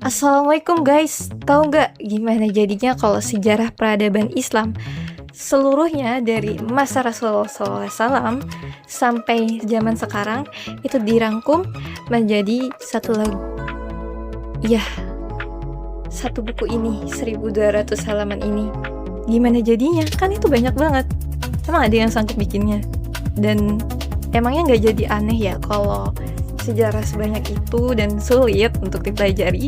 Assalamualaikum guys, tahu nggak gimana jadinya kalau sejarah peradaban Islam seluruhnya dari masa Rasulullah SAW sampai zaman sekarang itu dirangkum menjadi satu lagu. Ya, satu buku ini 1200 halaman ini. Gimana jadinya? Kan itu banyak banget. Emang ada yang sanggup bikinnya? Dan emangnya nggak jadi aneh ya kalau sejarah sebanyak itu dan sulit untuk dipelajari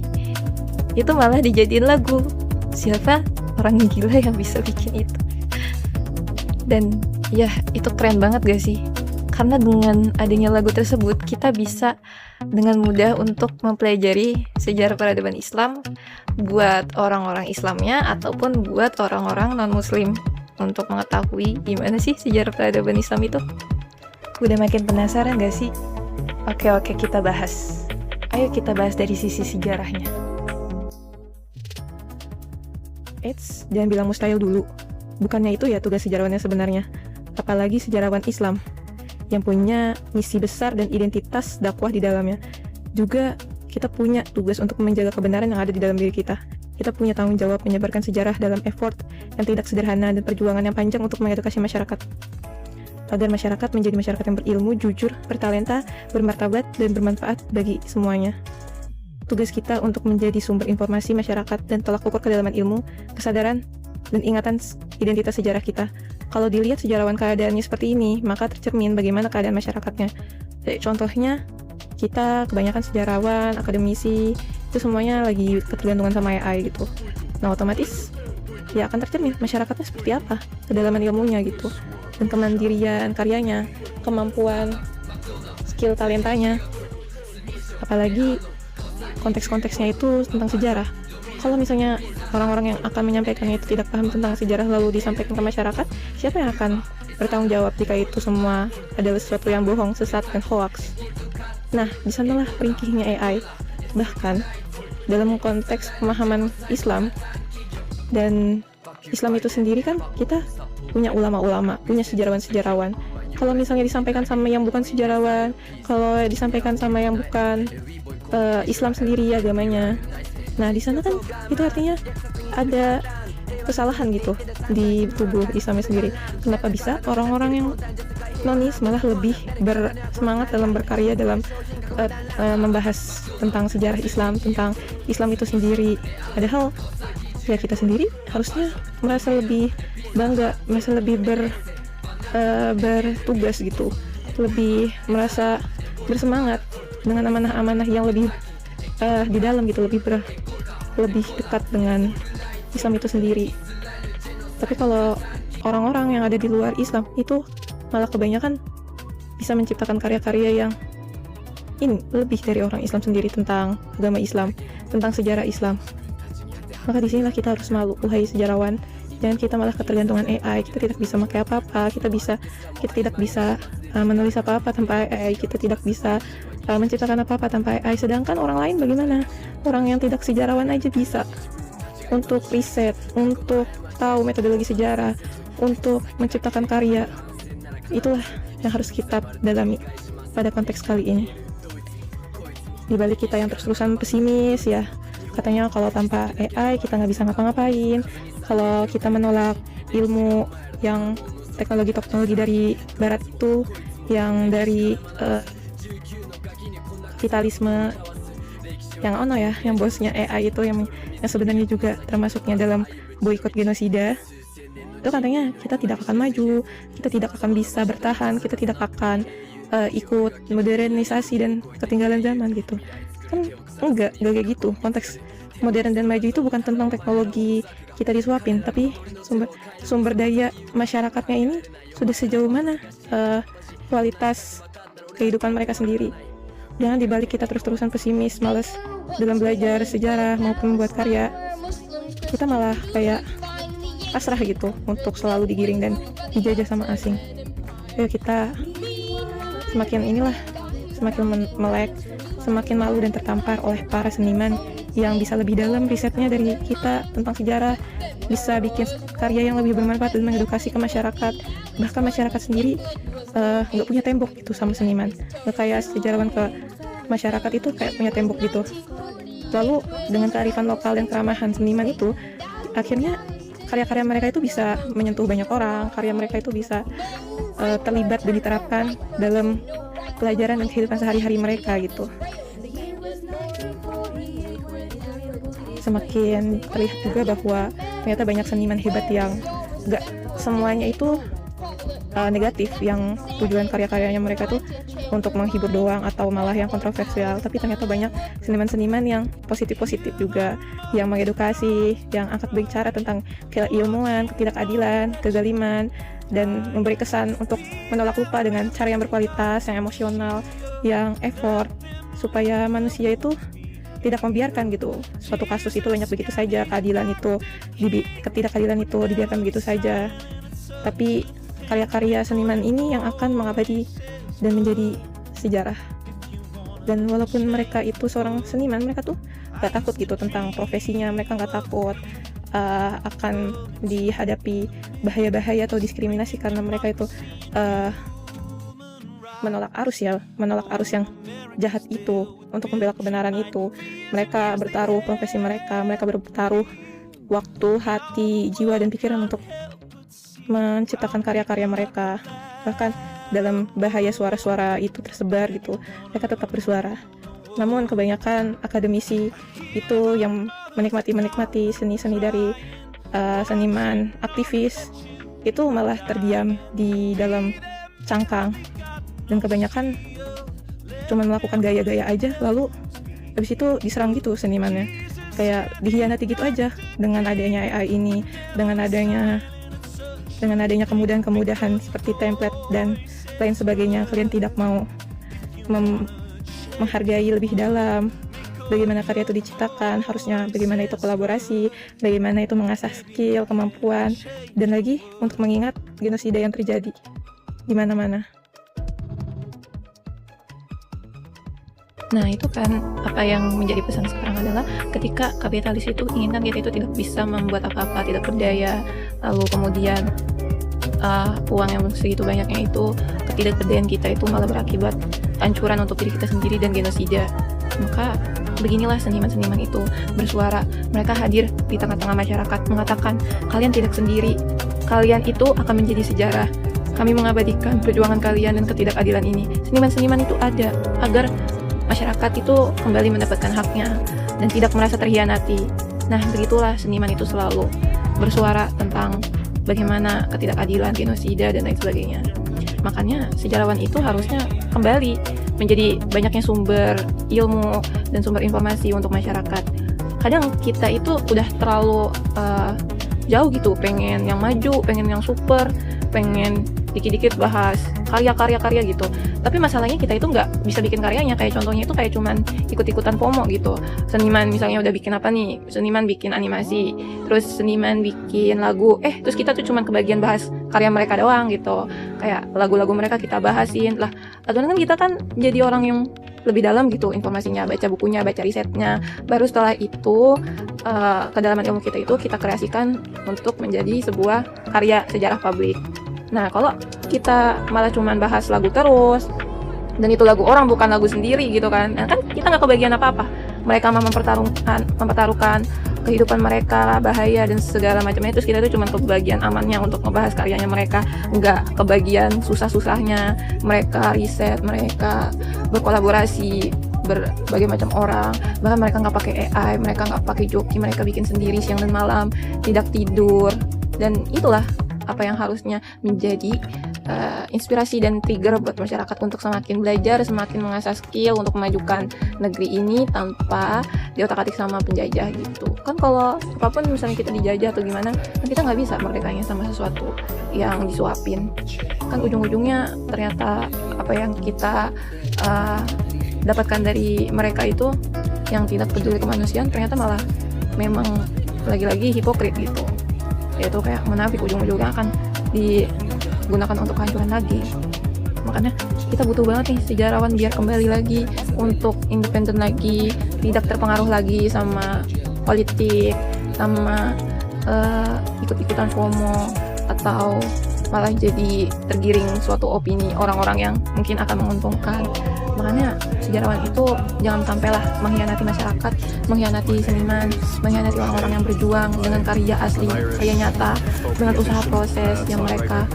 itu malah dijadiin lagu. Siapa orang gila yang bisa bikin itu? Dan ya itu keren banget gak sih? Karena dengan adanya lagu tersebut kita bisa dengan mudah untuk mempelajari sejarah peradaban Islam buat orang-orang Islamnya ataupun buat orang-orang non-muslim untuk mengetahui gimana sih sejarah peradaban Islam itu. Udah makin penasaran gak sih? Oke, kita bahas. Ayo kita bahas dari sisi sejarahnya. Eits, jangan bilang mustahil dulu. Bukannya itu ya tugas sejarawan yang sebenarnya. Apalagi sejarawan Islam yang punya misi besar dan identitas dakwah di dalamnya. Juga kita punya tugas untuk menjaga kebenaran yang ada di dalam diri kita. Kita punya tanggung jawab menyebarkan sejarah dalam effort yang tidak sederhana dan perjuangan yang panjang untuk mengedukasi masyarakat. Agar masyarakat menjadi masyarakat yang berilmu, jujur, bertalenta, bermartabat, dan bermanfaat bagi semuanya. Tugas kita untuk menjadi sumber informasi masyarakat dan tolak ukur kedalaman ilmu, kesadaran, dan ingatan identitas sejarah kita. Kalau dilihat sejarawan keadaannya seperti ini, maka tercermin bagaimana keadaan masyarakatnya. Contohnya, kita kebanyakan sejarawan, akademisi, itu semuanya lagi ketergantungan sama AI gitu. Nah, otomatis ya akan tercermin masyarakatnya seperti apa, kedalaman ilmunya gitu. Dan kemandirian karyanya, kemampuan, skill talentanya. Apalagi konteks-konteksnya itu tentang sejarah. Kalau misalnya orang-orang yang akan menyampaikannya itu tidak paham tentang sejarah lalu disampaikan ke masyarakat, siapa yang akan bertanggung jawab jika itu semua adalah sesuatu yang bohong, sesat, dan hoax? Nah, di sanalah ringkihnya AI. Bahkan dalam konteks pemahaman Islam dan Islam itu sendiri kan kita punya ulama-ulama, punya sejarawan-sejarawan. Kalau misalnya disampaikan sama yang bukan sejarawan, kalau disampaikan sama yang bukan Islam sendiri agamanya, nah di sana kan itu artinya ada kesalahan gitu di tubuh Islamnya sendiri. Kenapa bisa orang-orang yang nonis malah lebih bersemangat dalam berkarya dalam membahas tentang sejarah Islam, tentang Islam itu sendiri, padahal ya kita sendiri harusnya merasa lebih bangga, merasa lebih bertugas gitu, lebih merasa bersemangat dengan amanah-amanah yang lebih di dalam gitu, lebih dekat dengan Islam itu sendiri. Tapi kalau orang-orang yang ada di luar Islam itu malah kebanyakan bisa menciptakan karya-karya yang ini lebih dari orang Islam sendiri tentang agama Islam, tentang sejarah Islam. Maka disinilah kita harus malu, wahai sejarawan. Jangan kita malah ketergantungan AI. Kita tidak bisa pakai apa-apa. Kita tidak bisa menulis apa-apa tanpa AI. Kita tidak bisa menciptakan apa-apa tanpa AI. Sedangkan orang lain bagaimana? Orang yang tidak sejarawan aja bisa untuk riset, untuk tahu metodologi sejarah, untuk menciptakan karya. Itulah yang harus kita dalami pada konteks kali ini. Di balik kita yang terus-terusan pesimis ya, katanya kalau tanpa AI kita nggak bisa ngapa-ngapain. Kalau kita menolak ilmu yang teknologi dari barat itu, yang dari kapitalisme yang yang bosnya AI itu, yang sebenarnya juga termasuknya dalam boikot genosida, itu katanya kita tidak akan maju, kita tidak akan bisa bertahan, kita tidak akan ikut modernisasi dan ketinggalan zaman gitu. Kan enggak kayak gitu. Konteks modern dan maju itu bukan tentang teknologi kita disuapin, tapi sumber daya masyarakatnya ini sudah sejauh mana kualitas kehidupan mereka sendiri. Jangan dibalik kita terus-terusan pesimis, malas dalam belajar sejarah maupun membuat karya, kita malah kayak pasrah gitu untuk selalu digiring dan dijajah sama asing. Ayo kita semakin melek, semakin malu dan tertampar oleh para seniman yang bisa lebih dalam risetnya dari kita tentang sejarah, bisa bikin karya yang lebih bermanfaat dan mengedukasi ke masyarakat. Bahkan masyarakat sendiri nggak punya tembok gitu sama seniman, nggak kayak sejarawan ke masyarakat itu kayak punya tembok gitu. Lalu dengan kearifan lokal dan keramahan seniman itu, akhirnya karya-karya mereka itu bisa menyentuh banyak orang, karya mereka itu bisa terlibat dan diterapkan dalam pelajaran dan kehidupan sehari-hari mereka gitu. Semakin terlihat juga bahwa ternyata banyak seniman hebat yang gak semuanya itu negatif, yang tujuan karya-karyanya mereka tuh untuk menghibur doang atau malah yang kontroversial, tapi ternyata banyak seniman-seniman yang positif-positif juga, yang mengedukasi, yang angkat bicara tentang keilmuan, ketidakadilan, kezaliman, dan memberi kesan untuk menolak lupa dengan cara yang berkualitas, yang emosional, yang effort, supaya manusia itu tidak membiarkan gitu suatu kasus itu lenyap begitu saja, ketidakadilan itu dibiarkan begitu saja. Tapi karya-karya seniman ini yang akan mengabadi dan menjadi sejarah. Dan walaupun mereka itu seorang seniman, mereka tuh gak takut gitu tentang profesinya, mereka gak takut akan dihadapi bahaya-bahaya atau diskriminasi, karena mereka itu menolak arus yang jahat itu untuk membela kebenaran itu. Mereka bertaruh profesi mereka bertaruh waktu, hati, jiwa, dan pikiran untuk menciptakan karya-karya mereka. Bahkan dalam bahaya suara-suara itu tersebar gitu, mereka tetap bersuara. Namun kebanyakan akademisi itu yang menikmati seni-seni dari seniman aktivis itu malah terdiam di dalam cangkang, dan kebanyakan cuma melakukan gaya-gaya aja, lalu habis itu diserang gitu senimannya, kayak dihianati gitu aja dengan adanya AI ini, dengan adanya kemudahan-kemudahan seperti template dan lain sebagainya. Kalian tidak mau menghargai lebih dalam bagaimana karya itu diciptakan, harusnya bagaimana itu kolaborasi, bagaimana itu mengasah skill, kemampuan, dan lagi untuk mengingat genosida yang terjadi di mana-mana. Nah, itu kan apa yang menjadi pesan sekarang adalah ketika kapitalis itu inginkan kita itu tidak bisa membuat apa-apa, tidak berdaya, lalu kemudian uang yang segitu banyaknya itu, ketidakberdayaan kita itu malah berakibat hancuran untuk diri kita sendiri dan genosida. Maka beginilah seniman-seniman itu bersuara. Mereka hadir di tengah-tengah masyarakat, mengatakan kalian tidak sendiri, kalian itu akan menjadi sejarah, kami mengabadikan perjuangan kalian dan ketidakadilan ini. Seniman-seniman itu ada agar masyarakat itu kembali mendapatkan haknya dan tidak merasa terhianati. Nah, begitulah seniman itu selalu bersuara tentang bagaimana ketidakadilan, genosida, dan lain sebagainya. Makanya sejarawan itu harusnya kembali menjadi banyaknya sumber ilmu dan sumber informasi untuk masyarakat. Kadang kita itu udah terlalu jauh gitu, pengen yang maju, pengen yang super, pengen dikit-dikit bahas karya gitu. Tapi masalahnya kita itu nggak bisa bikin karyanya. Kayak contohnya itu kayak cuman ikut-ikutan FOMO gitu. Seniman misalnya udah bikin apa nih, seniman bikin animasi, terus seniman bikin lagu, terus kita tuh cuman kebagian bahas karya mereka doang gitu. Kayak lagu-lagu mereka kita bahasin lah. Atau kan kita kan jadi orang yang lebih dalam gitu informasinya, baca bukunya, baca risetnya, baru setelah itu kedalaman ilmu kita itu kita kreasikan untuk menjadi sebuah karya sejarah publik. Nah, kalau kita malah cuman bahas lagu terus, dan itu lagu orang bukan lagu sendiri gitu kan, nah kan kita nggak kebagian apa-apa. Mereka mah mempertaruhkan kehidupan mereka, bahaya dan segala macamnya, terus kita tuh cuman kebagian amannya untuk ngebahas karyanya mereka, nggak kebagian susah-susahnya mereka riset, mereka berkolaborasi berbagai macam orang, bahkan mereka nggak pakai AI, mereka nggak pakai joki, mereka bikin sendiri siang dan malam, tidak tidur. Dan itulah apa yang harusnya menjadi inspirasi dan trigger buat masyarakat untuk semakin belajar, semakin mengasah skill untuk memajukan negeri ini tanpa diotak-atik sama penjajah gitu. Kan kalau apapun misalnya kita dijajah atau gimana, kan kita nggak bisa merdekanya sama sesuatu yang disuapin. Kan ujung-ujungnya ternyata apa yang kita dapatkan dari mereka itu yang tidak peduli kemanusiaan, ternyata malah memang lagi-lagi hipokrit gitu. Yaitu kayak munafik, ujung-ujungnya akan digunakan untuk kehancuran lagi. Makanya kita butuh banget nih sejarawan biar kembali lagi untuk independen lagi, tidak terpengaruh lagi sama politik, sama ikut-ikutan FOMO atau malah jadi tergiring suatu opini orang-orang yang mungkin akan menguntungkan. Makanya sejarawan itu jangan sampailah mengkhianati masyarakat, mengkhianati seniman, mengkhianati orang-orang yang berjuang dengan karya asli, karya nyata, dengan usaha proses yang mereka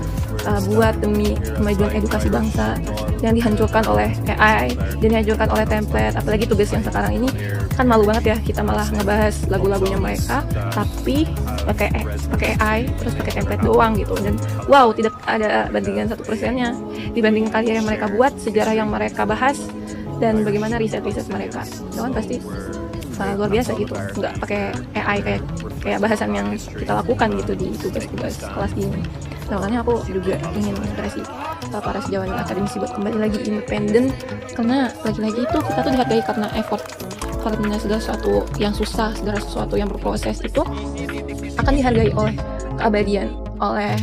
buat demi kemajuan edukasi bangsa, yang dihancurkan oleh AI dan dihancurkan oleh template. Apalagi tugas yang sekarang ini kan malu banget ya, kita malah ngebahas lagu-lagunya mereka tapi pakai AI terus pakai template doang gitu, dan wow, tidak ada bandingan 1%-nya dibanding karya yang mereka buat, sejarah yang mereka bahas, dan bagaimana riset mereka. Itu kan pasti luar biasa gitu, nggak pakai AI kayak bahasan yang kita lakukan gitu di tugas-tugas kelas ini. Nah, makanya aku juga ingin menginspirasi para sejarawan akademisi buat kembali lagi independen, karena lagi-lagi itu kita tuh dihargai karena effort, karena segala sesuatu yang susah, segala sesuatu yang berproses itu akan dihargai oleh keabadian, oleh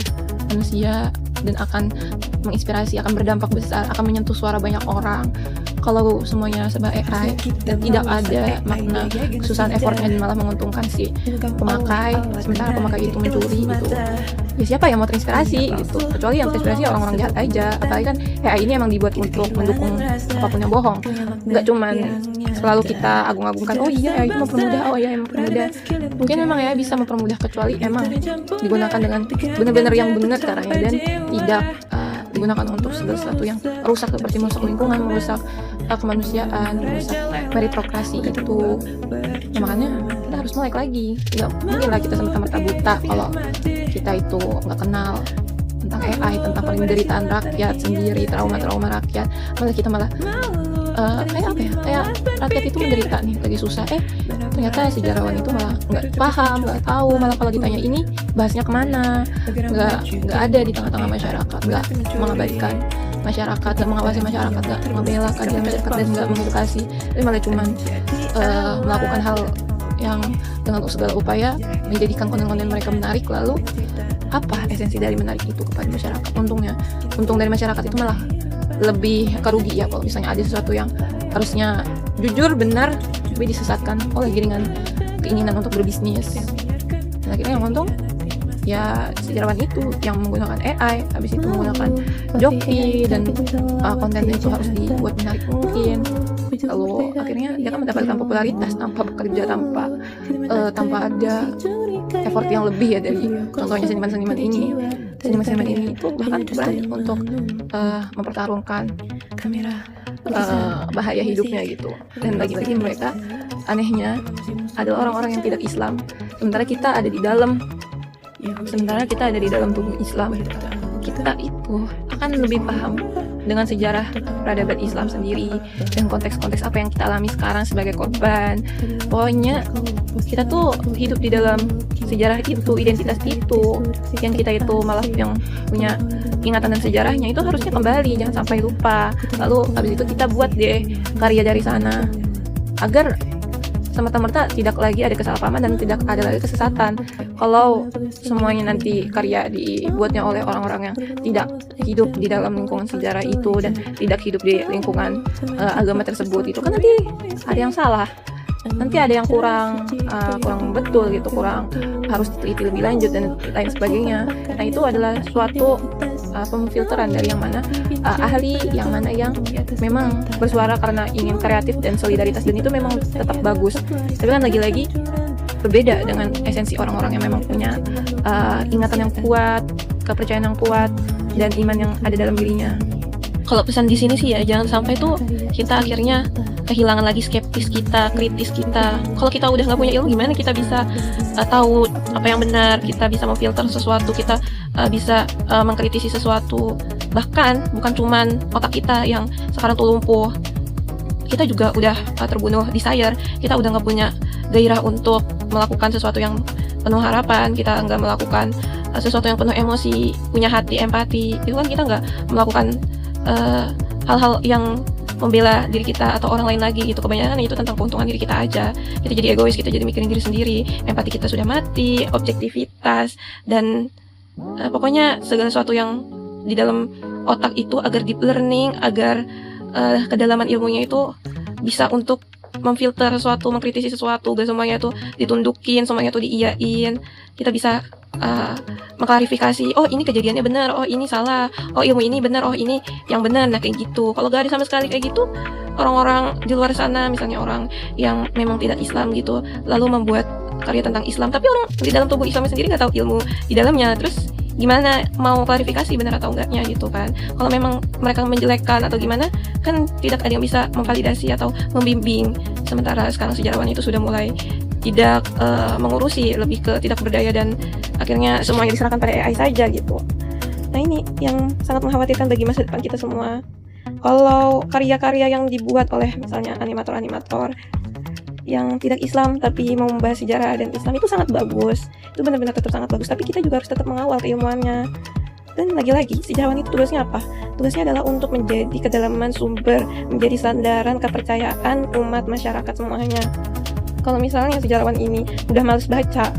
manusia, dan akan menginspirasi, akan berdampak besar, akan menyentuh suara banyak orang. Kalau semuanya serba AI dan tidak ada makna kesusahan effortnya dan malah menguntungkan si pemakai, sementara pemakai itu mencuri gitu, ya siapa yang mau terinspirasi gitu? Kecuali yang terinspirasi orang-orang jahat aja. Apalagi kan AI ini emang dibuat untuk mendukung apapun yang bohong, nggak cuman selalu kita agung-agungkan, oh iya AI itu mempermudah, oh iya mempermudah. Mungkin memang ya bisa mempermudah, kecuali emang digunakan dengan benar-benar yang benar caranya, dan tidak digunakan untuk segala sesuatu yang rusak, seperti merusak lingkungan, merusak kemanusiaan, merusak meritokrasi itu. Ya, makanya kita harus melek lagi. Nggak mungkin lah kita semata-mata buta kalau kita itu nggak kenal tentang AI, tentang penderitaan rakyat sendiri, trauma-trauma rakyat. Malah kita kayak rakyat itu menderita nih, lagi susah, ternyata sejarawan itu malah nggak paham, nggak tahu, malah kalau ditanya ini bahasnya kemana, nggak ada di tengah-tengah masyarakat, nggak mengabadikan masyarakat, nggak mengawasi masyarakat, nggak membela keadilan masyarakat, dan nggak mengedukasi, tapi malah cuman melakukan hal yang dengan segala upaya menjadikan konten-konten mereka menarik. Lalu apa esensi dari menarik itu kepada masyarakat? Untung dari masyarakat itu malah lebih kerugi ya, kalau misalnya ada sesuatu yang harusnya jujur, benar, tapi disesatkan oleh giringan keinginan untuk berbisnis. Dan akhirnya yang untung ya sejarawan itu yang menggunakan AI, habis itu menggunakan joki, dan kontennya itu harus dibuat menarik mungkin. Lalu akhirnya dia kan mendapatkan popularitas tanpa bekerja, tanpa ada effort yang lebih ya dari contohnya seniman-seniman ini. Seniman-seniman ini itu bahkan berani untuk mempertarungkan bahaya hidupnya gitu. Dan lagi-lagi mereka anehnya adalah orang-orang yang tidak Islam, sementara kita ada di dalam tubuh Islam. Kita itu akan lebih paham dengan sejarah peradaban Islam sendiri dan konteks-konteks apa yang kita alami sekarang sebagai korban. Pokoknya kita tuh hidup di dalam sejarah itu, identitas itu, yang kita itu malah yang punya ingatan dan sejarahnya itu harusnya kembali, jangan sampai lupa. Lalu habis itu kita buat deh karya dari sana, agar semata-mata tidak lagi ada kesalahpahaman dan tidak ada lagi kesesatan. Kalau semuanya nanti karya dibuatnya oleh orang-orang yang tidak hidup di dalam lingkungan sejarah itu dan tidak hidup di lingkungan agama tersebut, itu kan nanti ada yang salah, nanti ada yang kurang betul gitu, kurang harus diteliti lebih lanjut dan lain sebagainya. Nah, itu adalah suatu pemfilteran dari yang mana ahli, yang mana yang memang bersuara karena ingin kreatif dan solidaritas, dan itu memang tetap bagus. Tapi kan lagi-lagi berbeda dengan esensi orang-orang yang memang punya ingatan yang kuat, kepercayaan yang kuat, dan iman yang ada dalam dirinya. Kalau pesan di sini sih ya, jangan sampai tuh kita akhirnya kehilangan lagi skeptis kita, kritis kita. Kalau kita udah nggak punya ilmu, gimana kita bisa tahu apa yang benar? Kita bisa memfilter sesuatu, kita bisa mengkritisi sesuatu. Bahkan bukan cuman otak kita yang sekarang tuh lumpuh, kita juga udah terbunuh desire. Kita udah nggak punya gairah untuk melakukan sesuatu yang penuh harapan. Kita nggak melakukan sesuatu yang penuh emosi, punya hati, empati. Itu kan kita nggak melakukan hal-hal yang membela diri kita atau orang lain lagi gitu. Kebanyakan itu tentang keuntungan diri kita aja. Kita jadi egois, kita jadi mikirin diri sendiri, empati kita sudah mati, objektivitas, dan pokoknya segala sesuatu yang di dalam otak itu agar deep learning, agar kedalaman ilmunya itu bisa untuk memfilter sesuatu, mengkritisi sesuatu, gak semuanya tuh ditundukin, semuanya tuh diiyain. Kita bisa mengklarifikasi, oh ini kejadiannya benar, oh ini salah, oh ilmu ini benar, oh ini yang benar. Nah kayak gitu. Kalau gak ada sama sekali kayak gitu, orang-orang di luar sana, misalnya orang yang memang tidak Islam gitu, lalu membuat karya tentang Islam, tapi orang di dalam tubuh Islamnya sendiri nggak tahu ilmu di dalamnya, terus gimana mau klarifikasi benar atau enggaknya gitu kan. Kalau memang mereka menjelekkan atau gimana, kan tidak ada yang bisa memvalidasi atau membimbing. Sementara sekarang sejarawan itu sudah mulai tidak mengurusi, lebih ke tidak berdaya, dan akhirnya semuanya diserahkan pada AI saja gitu. Nah ini yang sangat mengkhawatirkan bagi masa depan kita semua. Kalau karya-karya yang dibuat oleh misalnya animator-animator yang tidak Islam tapi mau membahas sejarah dan Islam, itu sangat bagus, itu benar-benar tetap sangat bagus, tapi kita juga harus tetap mengawal keilmuannya. Dan lagi-lagi, sejarawan itu tugasnya apa? Tugasnya adalah untuk menjadi kedalaman sumber, menjadi sandaran kepercayaan umat masyarakat semuanya. Kalau misalnya sejarawan ini udah males baca,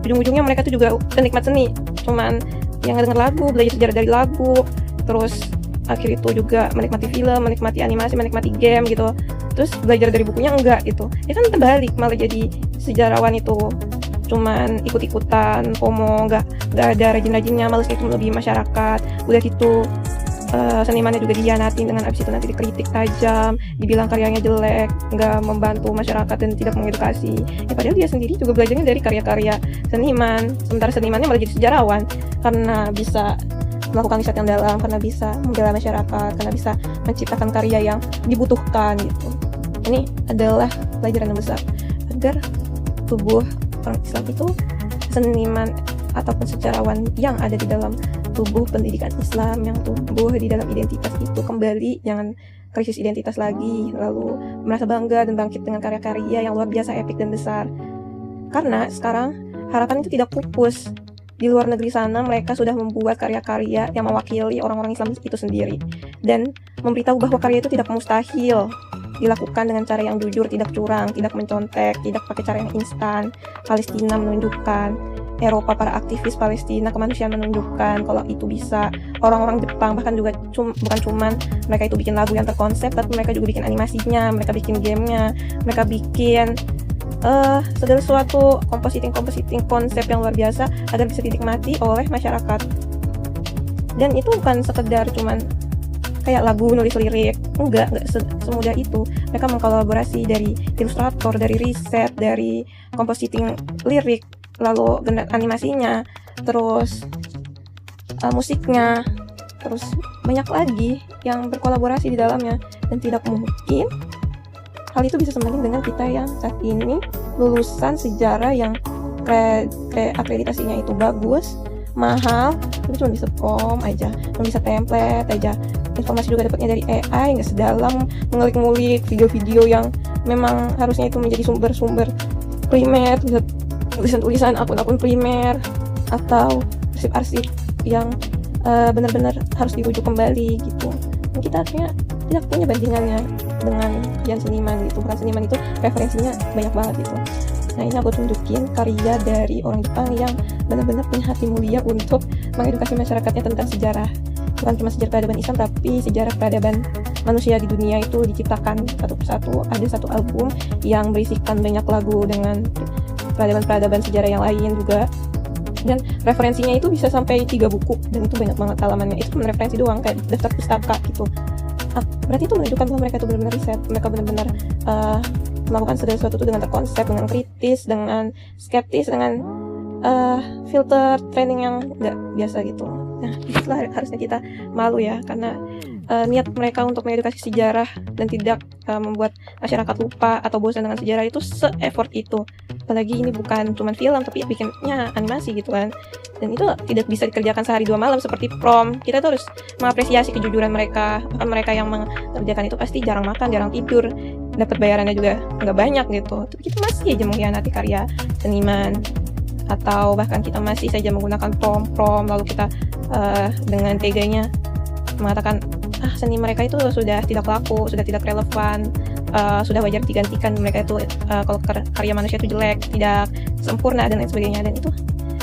ujung-ujungnya mereka tuh juga penikmat seni, cuman yang denger lagu, belajar sejarah dari lagu, terus akhir itu juga menikmati film, menikmati animasi, menikmati game gitu, terus belajar dari bukunya enggak gitu. Ya kan terbalik, malah jadi sejarawan itu cuman ikut-ikutan, FOMO, nggak ada rajin-rajinnya, males itu lebih masyarakat. Udah gitu senimannya juga dihianatin, dengan abis itu nanti dikritik tajam, dibilang karyanya jelek, nggak membantu masyarakat dan tidak mengedukasi. Ya padahal dia sendiri juga belajarnya dari karya-karya seniman, sementara senimannya malah jadi sejarawan karena bisa melakukan riset yang dalam, karena bisa membela masyarakat, karena bisa menciptakan karya yang dibutuhkan gitu. Ini adalah pelajaran yang besar agar tubuh orang Islam itu, seniman ataupun sejarawan yang ada di dalam tubuh pendidikan Islam, yang tumbuh di dalam identitas itu kembali, jangan krisis identitas lagi, lalu merasa bangga dan bangkit dengan karya-karya yang luar biasa, epik dan besar. Karena sekarang harapan itu tidak pupus. Di luar negeri sana mereka sudah membuat karya-karya yang mewakili orang-orang Islam itu sendiri, dan memberitahu bahwa karya itu tidak mustahil dilakukan dengan cara yang jujur, tidak curang, tidak mencontek, tidak pakai cara yang instan. Palestina menunjukkan, Eropa, para aktivis Palestina kemanusiaan menunjukkan kalau itu bisa. Orang-orang Jepang bahkan juga bukan cuman mereka itu bikin lagu yang terkonsep, tapi mereka juga bikin animasinya, mereka bikin gamenya, mereka bikin segala sesuatu compositing konsep yang luar biasa agar bisa dinikmati oleh masyarakat. Dan itu bukan sekedar cuman kayak lagu, nulis lirik, enggak semudah itu. Mereka mengkolaborasi dari ilustrator, dari riset, dari compositing lirik, lalu animasinya, terus musiknya, terus banyak lagi yang berkolaborasi di dalamnya. Dan tidak mungkin hal itu bisa sebanding dengan kita yang saat ini lulusan sejarah yang akreditasinya itu bagus, mahal, tapi cuma bisa prom aja, cuma bisa template aja. Informasi juga dapatnya dari AI, nggak sedalam mengulik-ngulik video-video yang memang harusnya itu menjadi sumber-sumber primer, tulisan-tulisan akun-akun primer, atau arsip-arsip yang benar-benar harus dirujuk kembali gitu. Dan kita akhirnya tidak punya bandingannya dengan kerjaan seniman gitu. Bukan seniman itu referensinya banyak banget gitu. Nah ini aku tunjukin karya dari orang Jepang yang benar-benar punya hati mulia untuk mengedukasi masyarakatnya tentang sejarah. Bukan cuma sejarah peradaban Islam, tapi sejarah peradaban manusia di dunia itu diciptakan satu persatu. Ada satu album yang berisikan banyak lagu dengan peradaban-peradaban sejarah yang lain juga. Dan referensinya itu bisa sampai 3 buku, dan itu banyak banget halamannya. Itu cuma referensi doang, kayak daftar pustaka gitu. Berarti itu menunjukkan bahwa mereka itu benar-benar riset, mereka benar-benar melakukan segala sesuatu itu dengan terkonsep, dengan kritis, dengan skeptis, dengan filter training yang nggak biasa gitu. Nah, itulah harusnya kita malu ya, karena niat mereka untuk mengedukasi sejarah dan tidak membuat masyarakat lupa atau bosan dengan sejarah itu se-effort itu. Apalagi ini bukan cuma film, tapi bikinnya animasi gitu kan. Dan itu tidak bisa dikerjakan sehari 2 malam seperti prom. Kita tuh harus mengapresiasi kejujuran mereka. Bahkan mereka yang mengerjakan itu pasti jarang makan, jarang tidur, dapat bayarannya juga nggak banyak gitu. Tapi kita masih aja mengkhianati karya seniman, atau bahkan kita masih saja menggunakan prom, lalu kita dengan teganya mengatakan seni mereka itu sudah tidak laku, sudah tidak relevan, sudah wajar digantikan, mereka itu kalau karya manusia itu jelek, tidak sempurna dan lain sebagainya. Dan itu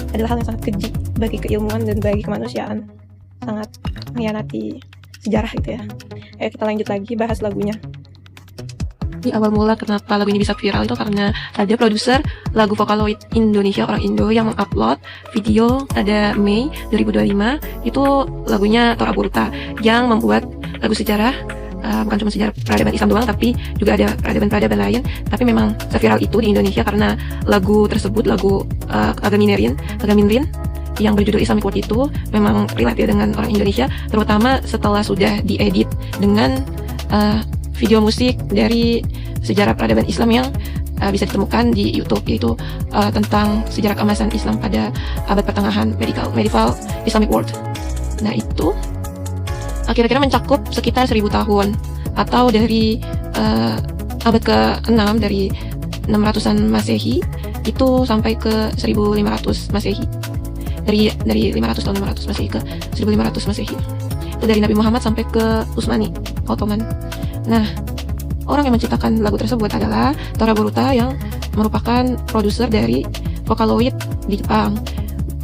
adalah hal yang sangat keji bagi keilmuan dan bagi kemanusiaan, sangat mengkhianati sejarah gitu ya. Ayo kita lanjut lagi bahas lagunya. Di awal mula kenapa lagu ini bisa viral itu karena ada produser lagu Vocaloid Indonesia, orang Indo, yang mengupload video pada Mei 2025. Itu lagunya Tora Boruta yang membuat lagu sejarah, bukan cuma sejarah peradaban Islam doang, tapi juga ada peradaban-peradaban lain. Tapi memang seviral itu di Indonesia karena lagu tersebut, lagu Agamin Rin yang berjudul Islamic World itu memang relate dengan orang Indonesia, terutama setelah sudah diedit dengan video musik dari sejarah peradaban Islam yang bisa ditemukan di YouTube, yaitu tentang sejarah keemasan Islam pada abad pertengahan, medieval Islamic World. Nah, itu kira-kira mencakup sekitar 1000 tahun, atau dari abad ke-6, dari 600-an Masehi itu sampai ke 1500 Masehi. Dari 500 tahun 500 Masehi ke 1500 Masehi. Itu dari Nabi Muhammad sampai ke Utsmani, Ottoman. Nah, orang yang menciptakan lagu tersebut adalah Tora Boruta, yang merupakan produser dari Vocaloid di Jepang,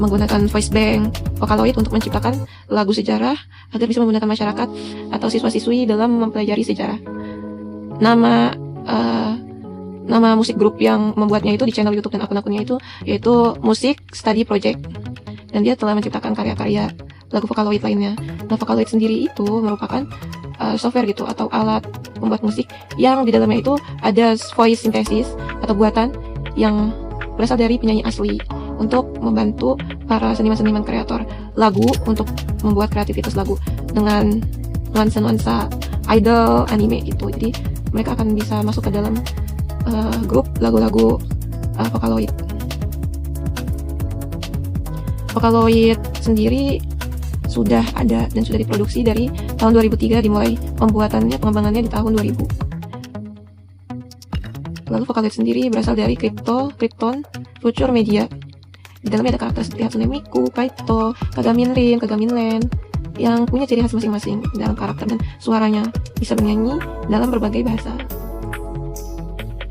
menggunakan voice bank Vocaloid untuk menciptakan lagu sejarah agar bisa menggunakan masyarakat atau siswa-siswi dalam mempelajari sejarah. Nama musik grup yang membuatnya itu di channel YouTube dan akun-akunnya itu yaitu Music Study Project, dan dia telah menciptakan karya-karya lagu Vocaloid lainnya. Nah, Vocaloid sendiri itu merupakan software gitu atau alat membuat musik yang di dalamnya itu ada voice synthesis atau buatan yang berasal dari penyanyi asli untuk membantu para seniman-seniman kreator lagu untuk membuat kreativitas lagu dengan nuansa-nuansa idol, anime gitu. Jadi mereka akan bisa masuk ke dalam grup lagu-lagu Vocaloid. Vocaloid sendiri sudah ada dan sudah diproduksi dari tahun 2003, dimulai pembuatannya, pengembangannya di tahun 2000. Lalu Vocaloid sendiri berasal dari Krypton Future Media. Di dalamnya ada karakter seperti Hatsune Miku, Kaito, Kagamin Len yang punya ciri khas masing-masing dalam karakter dan suaranya bisa bernyanyi dalam berbagai bahasa.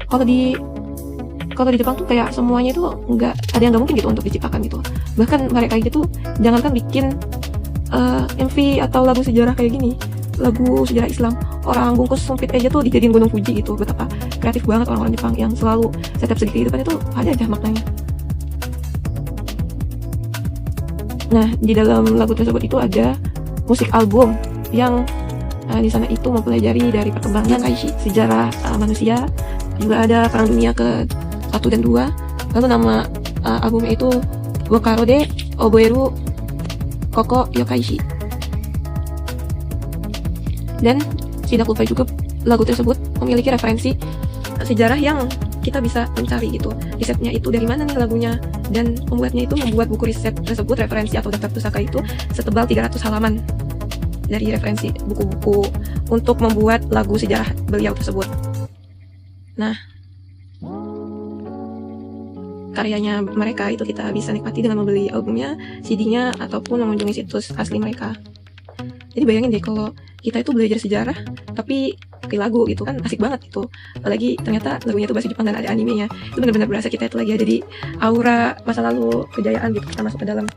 Kalau di Jepang tuh kayak semuanya itu nggak ada yang nggak mungkin gitu untuk diciptakan gitu. Bahkan mereka gitu jangankan bikin MV atau lagu sejarah kayak gini, lagu sejarah Islam, orang bungkus sempit aja tuh dijadiin Gunung Fuji gitu. Betapa kreatif banget orang-orang Jepang yang selalu setiap segi kehidupan itu ada aja maknanya. Nah, di dalam lagu tersebut itu ada musik album yang di sana itu mempelajari dari perkembangan sejarah manusia, juga ada Perang Dunia ke-1 dan 2. Lalu nama albumnya itu Bokaro de Oboeru Koko Yokaishi. Dan tidak lupa juga lagu tersebut memiliki referensi sejarah yang kita bisa mencari gitu. Risetnya itu dari mana nih lagunya, dan pembuatnya itu membuat buku riset tersebut, referensi atau daftar pusaka itu setebal 300 halaman dari referensi buku-buku untuk membuat lagu sejarah beliau tersebut. Nah, karyanya mereka itu kita bisa nikmati dengan membeli albumnya, CD-nya, ataupun mengunjungi situs asli mereka. Jadi bayangin deh kalau kita itu belajar sejarah tapi pakai lagu gitu, kan asik banget gitu. Apalagi ternyata lagunya itu bahasa Jepang dan ada animenya. Itu benar-benar berasa kita itu lagi ada di aura masa lalu kejayaan gitu. Kita masuk ke dalam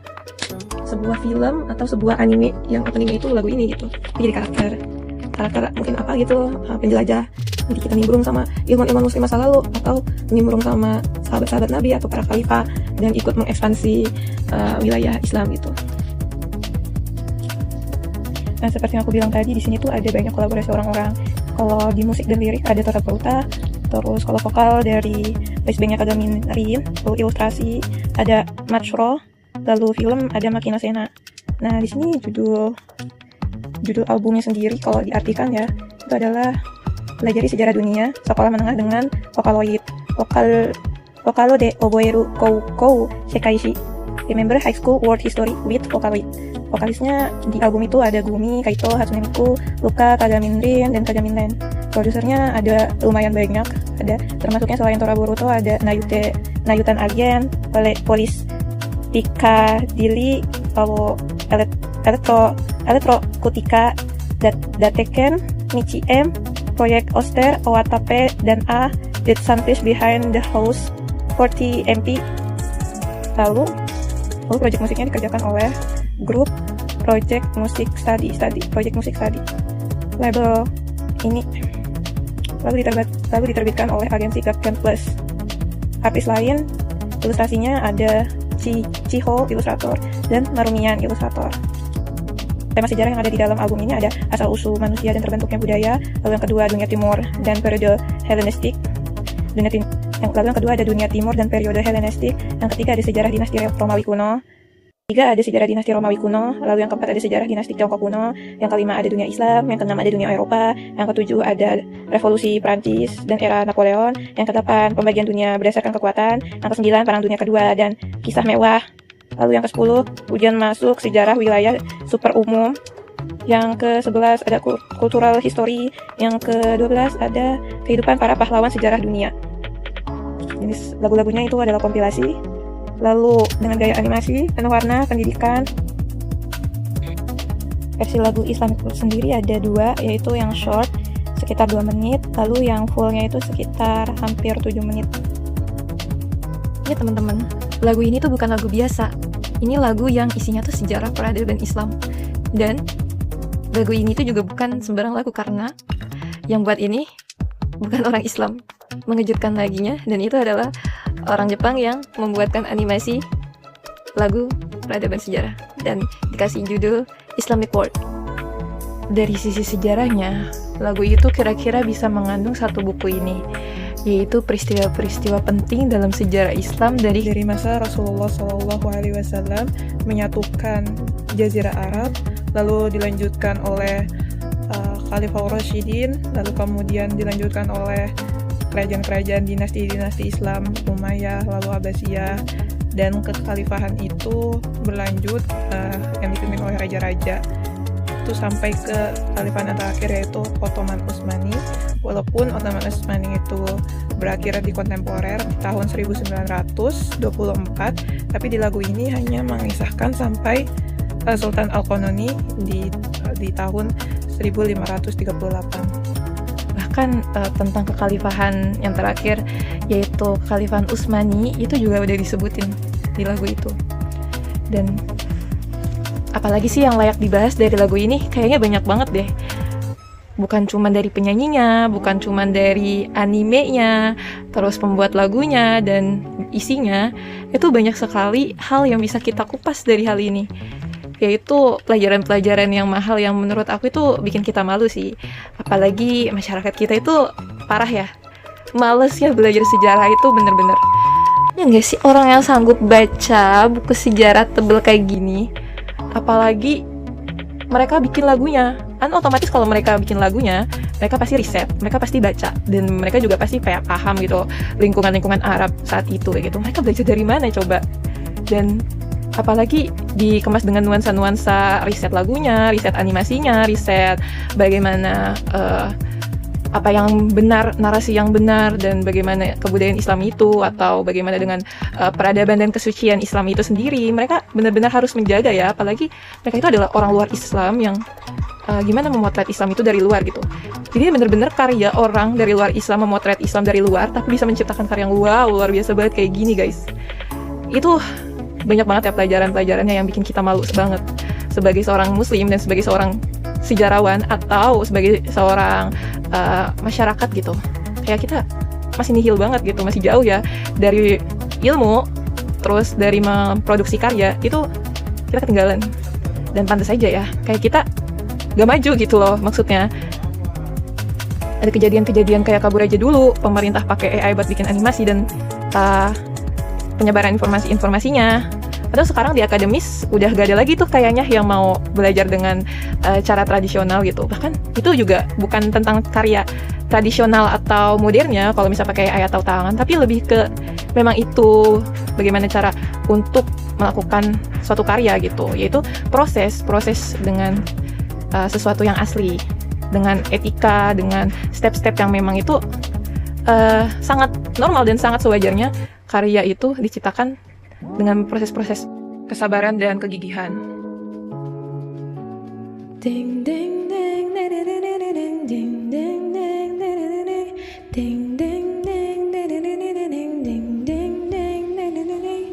sebuah film atau sebuah anime yang openingnya itu lagu ini gitu. Kita jadi karakter mungkin apa gitu, penjelajah. Jadi kita nimbrung sama ilmuwan muslim masa lalu, atau nimbrung sama sahabat-sahabat Nabi atau para khalifah, dan ikut mengekspansi wilayah Islam gitu. Nah, seperti yang aku bilang tadi, di sini tuh ada banyak kolaborasi orang-orang. Kalau di musik dan lirik ada Tora Boruta, terus kalau vokal dari voice bandnya Kagamin Rin, lalu ilustrasi ada Machro, lalu film ada Makina Sena. Nah, di sini judul albumnya sendiri kalau diartikan ya, itu adalah Pelajari Sejarah Dunia Sekolah Menengah dengan Vocaloid. Vocalo de Oboeru Kou Sekaishi. Remember High School World History with Vocaloid. Vokalisnya di album itu ada Gumi, Kaito, Hatsune Miku, Luka, Kagamin Rin, dan Kagamin Len. Produsernya ada lumayan banyak, ada termasuknya selain Tora Boruto ada Nayutan Alien, Polis Piccadilly, lalu Electro Kutika, Dateken, Michi M, Proyek Oster, Owatape, dan A, Dead Sunfish Behind the House, 40 MP. Lalu proyek musiknya dikerjakan oleh grup Project Music Study. Label ini lalu diterbitkan oleh agensi Gaggan Plus. Artis lain ilustrasinya ada Chiho ilustrator dan Marumian ilustrator. Tema sejarah yang ada di dalam album ini ada asal-usul manusia dan terbentuknya budaya, lalu yang kedua dunia timur dan periode Helenistik. Lalu yang kedua ada dunia timur dan periode Helenistik. Yang ketiga ada sejarah dinasti Romawi kuno. Tiga ada sejarah dinasti Romawi kuno, lalu yang keempat ada sejarah dinasti Tiongkok kuno, yang kelima ada dunia Islam, yang keenam ada dunia Eropa, yang ketujuh ada revolusi Prancis dan era Napoleon, yang kedelapan pembagian dunia berdasarkan kekuatan, yang kesembilan perang dunia kedua dan kisah mewah, lalu yang ke-10 ujian masuk sejarah wilayah super umum, yang ke-11 ada cultural history, yang ke-12 ada kehidupan para pahlawan sejarah dunia. Jenis lagu-lagunya itu adalah kompilasi. Lalu dengan gaya animasi, penuh warna, pendidikan. Versi lagu Islam itu sendiri ada 2, yaitu yang short sekitar 2 menit, lalu yang fullnya itu sekitar hampir 7 menit. Ya teman-teman, lagu ini tuh bukan lagu biasa. Ini lagu yang isinya tuh sejarah peradaban Islam. Dan lagu ini tuh juga bukan sembarang lagu karena yang buat ini bukan orang Islam. Mengejutkan laginya, dan itu adalah orang Jepang yang membuatkan animasi lagu peradaban sejarah dan dikasih judul Islamic World. Dari sisi sejarahnya, lagu itu kira-kira bisa mengandung satu buku ini, yaitu peristiwa-peristiwa penting dalam sejarah Islam dari masa Rasulullah SAW menyatukan Jazirah Arab, lalu dilanjutkan oleh Khalifah Rasyidin, lalu kemudian dilanjutkan oleh kerajaan-kerajaan dinasti-dinasti Islam, Umayyah, lalu Abbasiyah, dan kekhalifahan itu berlanjut yang dipimpin oleh raja-raja itu sampai ke khalifahan terakhir yaitu Ottoman Utsmani. Walaupun Ottoman Utsmani itu berakhir di kontemporer di tahun 1924, tapi di lagu ini hanya mengisahkan sampai Sultan Al-Qanuni di tahun 1538. Bahkan tentang kekhalifahan yang terakhir yaitu kekhalifahan Utsmani itu juga udah disebutin di lagu itu. Dan apalagi sih yang layak dibahas dari lagu ini, kayaknya banyak banget deh. Bukan cuma dari penyanyinya, bukan cuma dari animenya, terus pembuat lagunya dan isinya, itu banyak sekali hal yang bisa kita kupas dari hal ini. Yaitu pelajaran-pelajaran yang mahal yang menurut aku itu bikin kita malu sih. Apalagi masyarakat kita itu parah ya, males ya belajar sejarah itu bener-bener. Ya nggak sih orang yang sanggup baca buku sejarah tebel kayak gini, apalagi mereka bikin lagunya. Kan otomatis kalau mereka bikin lagunya, mereka pasti riset, mereka pasti baca, dan mereka juga pasti kayak paham gitu lingkungan-lingkungan Arab saat itu kayak gitu. Mereka belajar dari mana coba? Dan apalagi dikemas dengan nuansa-nuansa riset lagunya, riset animasinya, riset bagaimana apa yang benar, narasi yang benar, dan bagaimana kebudayaan Islam itu, atau bagaimana dengan peradaban dan kesucian Islam itu sendiri. Mereka benar-benar harus menjaga ya, apalagi mereka itu adalah orang luar Islam yang gimana memotret Islam itu dari luar gitu. Jadi benar-benar karya orang dari luar Islam memotret Islam dari luar, tapi bisa menciptakan karya yang wow, luar biasa banget kayak gini guys. Itu banyak banget ya pelajaran-pelajarannya yang bikin kita malu banget sebagai seorang muslim dan sebagai seorang sejarawan atau sebagai seorang masyarakat gitu. Kayak kita masih nihil banget gitu, masih jauh ya dari ilmu, terus dari memproduksi karya itu kita ketinggalan. Dan pantas aja ya, kayak kita gak maju gitu loh maksudnya. Ada kejadian-kejadian kayak kabur aja dulu, pemerintah pakai AI buat bikin animasi dan penyebaran informasi-informasinya. Padahal sekarang di akademis udah gak ada lagi tuh kayaknya yang mau belajar dengan cara tradisional gitu. Bahkan itu juga bukan tentang karya tradisional atau modernnya kalau misalnya pakai AI atau tangan, tapi lebih ke memang itu bagaimana cara untuk melakukan suatu karya gitu, yaitu proses dengan sesuatu yang asli, dengan etika, dengan step-step yang memang itu sangat normal dan sangat sewajarnya karya itu diciptakan dengan proses-proses kesabaran dan kegigihan. Ding ding ding ding ding ding ding ding ding ding ding ding ding ding ding ding.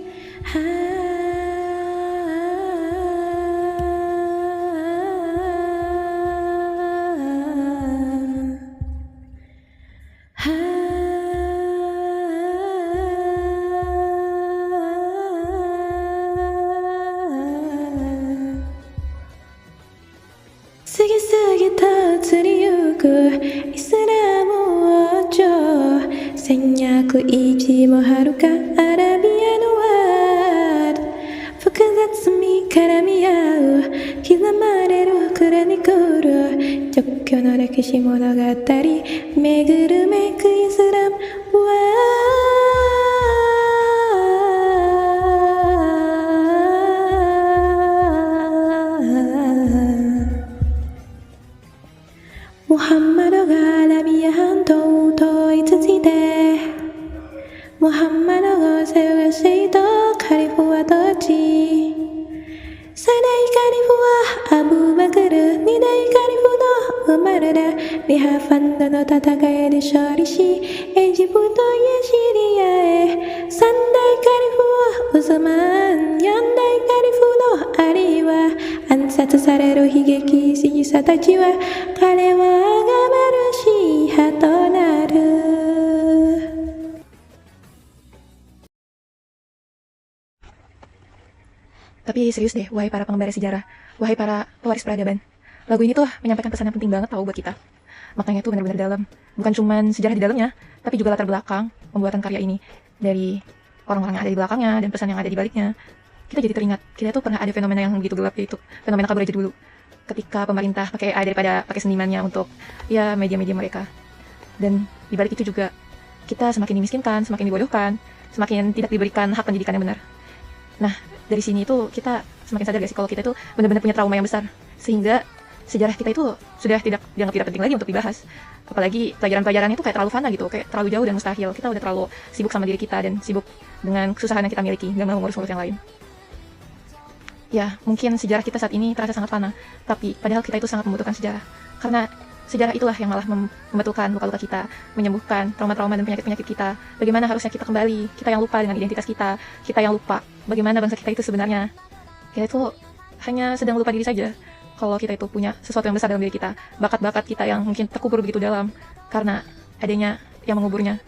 イスラム王朝1201もはるかアラビアのワード複雑に絡み合う刻まれるクロニクル直居の歴史物語巡るめくイスラムムハンマドがアラビア半島を統一してムハンマドがセウシーとカリフは統治最大カリフはアブバクル二大カリフの生まれだリハファンドの戦いで勝利しエジプトやシリアへ三大カリフはウスマン四大カリフのアリは暗殺される悲劇支持者たちは彼はあがまるシーハとなるTapi serius deh, wahai para pengembara sejarah, wahai para pewaris peradaban. Lagu ini tuh menyampaikan pesan yang penting banget tau buat kita. Maknanya tuh benar-benar dalam. Bukan cuma sejarah di dalamnya, tapi juga latar belakang pembuatan karya ini. Dari orang-orang yang ada di belakangnya dan pesan yang ada di baliknya. Kita jadi teringat, kita tuh pernah ada fenomena yang begitu gelap, yaitu fenomena kabur aja dulu. Ketika pemerintah pakai AI daripada pakai senimannya untuk ya media-media mereka. Dan di balik itu juga kita semakin dimiskinkan, semakin dibodohkan, semakin tidak diberikan hak pendidikan yang benar. Nah, dari sini itu kita semakin sadar gak sih kalau kita itu benar-benar punya trauma yang besar. Sehingga sejarah kita itu sudah dianggap tidak penting lagi untuk dibahas. Apalagi pelajaran-pelajaran itu kayak terlalu fana gitu, kayak terlalu jauh dan mustahil. Kita udah terlalu sibuk sama diri kita dan sibuk dengan kesusahan yang kita miliki, gak mau ngurus-ngurus yang lain. Ya, mungkin sejarah kita saat ini terasa sangat fana, tapi padahal kita itu sangat membutuhkan sejarah. Karena sejarah itulah yang malah membetulkan luka-luka kita, menyembuhkan trauma-trauma dan penyakit-penyakit kita. Bagaimana harusnya kita kembali, kita yang lupa dengan identitas kita yang lupa bagaimana bangsa kita itu sebenarnya. Kita itu hanya sedang lupa diri saja kalau kita itu punya sesuatu yang besar dalam diri kita, bakat-bakat kita yang mungkin terkubur begitu dalam karena adanya yang menguburnya.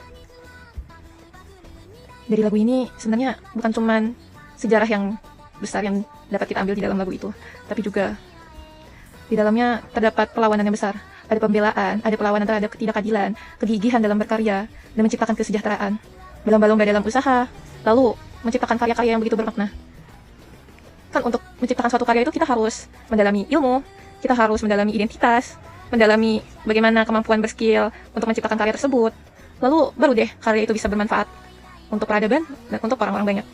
Dari lagu ini sebenarnya bukan cuman sejarah yang besar yang dapat kita ambil di dalam lagu itu, tapi juga di dalamnya terdapat perlawanan yang besar. Ada pembelaan, ada perlawanan terhadap ketidakadilan, kegigihan dalam berkarya, dan menciptakan kesejahteraan. Berlomba-lomba dalam usaha, lalu menciptakan karya-karya yang begitu bermakna. Kan untuk menciptakan suatu karya itu kita harus mendalami ilmu, kita harus mendalami identitas, mendalami bagaimana kemampuan berskill untuk menciptakan karya tersebut. Lalu baru deh karya itu bisa bermanfaat untuk peradaban dan untuk orang-orang banyak.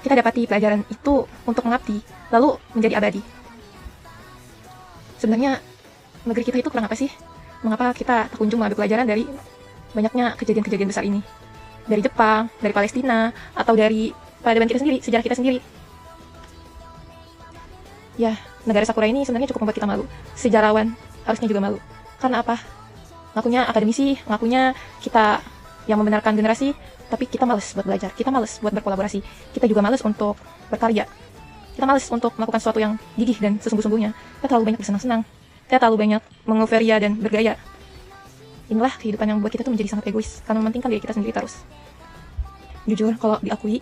Kita dapati pelajaran itu untuk mengabdi, lalu menjadi abadi. Sebenarnya negeri kita itu kurang apa sih? Mengapa kita tak kunjung mengambil pelajaran dari banyaknya kejadian-kejadian besar ini? Dari Jepang, dari Palestina, atau dari peradaban kita sendiri, sejarah kita sendiri. Ya, negara Sakura ini sebenarnya cukup membuat kita malu. Sejarawan harusnya juga malu. Karena apa? Ngakunya akademisi, ngakunya kita yang membenarkan generasi, tapi kita malas buat belajar, kita malas buat berkolaborasi, kita juga malas untuk berkarya. Kita malas untuk melakukan sesuatu yang gigih dan sesungguh-sungguhnya. Kita terlalu banyak bersenang-senang. Kita terlalu banyak mengoveria dan bergaya. Inilah kehidupan yang membuat kita tuh menjadi sangat egois, karena mementingkan diri kita sendiri terus. Jujur, kalau diakui,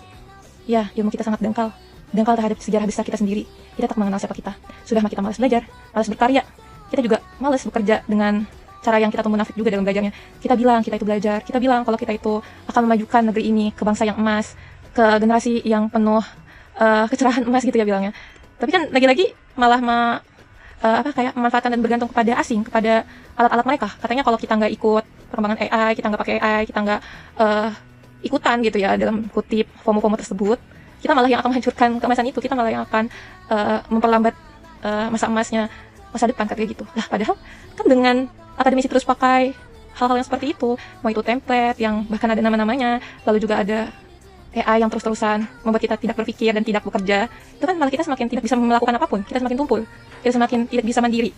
ya ilmu kita sangat dangkal terhadap sejarah besar kita sendiri. Kita tak mengenal siapa kita. Sudah kita malas belajar, malas berkarya. Kita juga malas bekerja dengan cara yang kita tuh munafik juga dalam belajarnya. Kita bilang kita itu belajar, kita bilang kalau kita itu akan memajukan negeri ini ke bangsa yang emas, ke generasi yang penuh kecerahan emas gitu ya bilangnya. Tapi kan lagi-lagi malah kayak memanfaatkan dan bergantung kepada asing, kepada alat-alat mereka. Katanya kalau kita nggak ikut perkembangan AI, kita nggak pakai AI, kita nggak ikutan gitu ya dalam kutip FOMO-FOMO tersebut, kita malah yang akan menghancurkan keemasan itu, kita malah yang akan memperlambat masa emasnya masa depan katanya gitu. Lah padahal kan dengan akademisi terus pakai hal-hal yang seperti itu, mau itu template yang bahkan ada nama-namanya, lalu juga ada AI yang terus-terusan membuat kita tidak berpikir dan tidak bekerja, itu kan malah kita semakin tidak bisa melakukan apapun, kita semakin tumpul, kita semakin tidak bisa mandiri,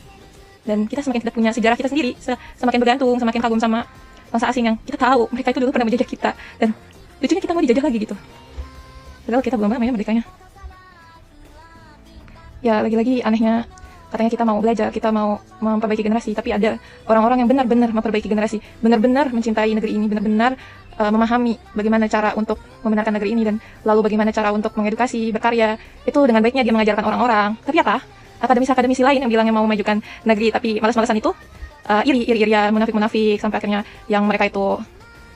dan kita semakin tidak punya sejarah kita sendiri, semakin bergantung, semakin kagum sama bangsa asing yang kita tahu mereka itu dulu pernah menjajah kita, dan lucunya kita mau dijajah lagi gitu, padahal kita belum lama ya merdekanya. Ya lagi-lagi anehnya, katanya kita mau belajar, kita mau memperbaiki generasi, tapi ada orang-orang yang benar-benar memperbaiki generasi, benar-benar mencintai negeri ini, benar-benar memahami bagaimana cara untuk membenarkan negeri ini, dan lalu bagaimana cara untuk mengedukasi, berkarya, itu dengan baiknya dia mengajarkan orang-orang. Tapi apa? Akademisi-akademisi lain yang bilangnya mau memajukan negeri, tapi malas-malasan itu iri-irian, munafik-munafik, sampai akhirnya yang mereka itu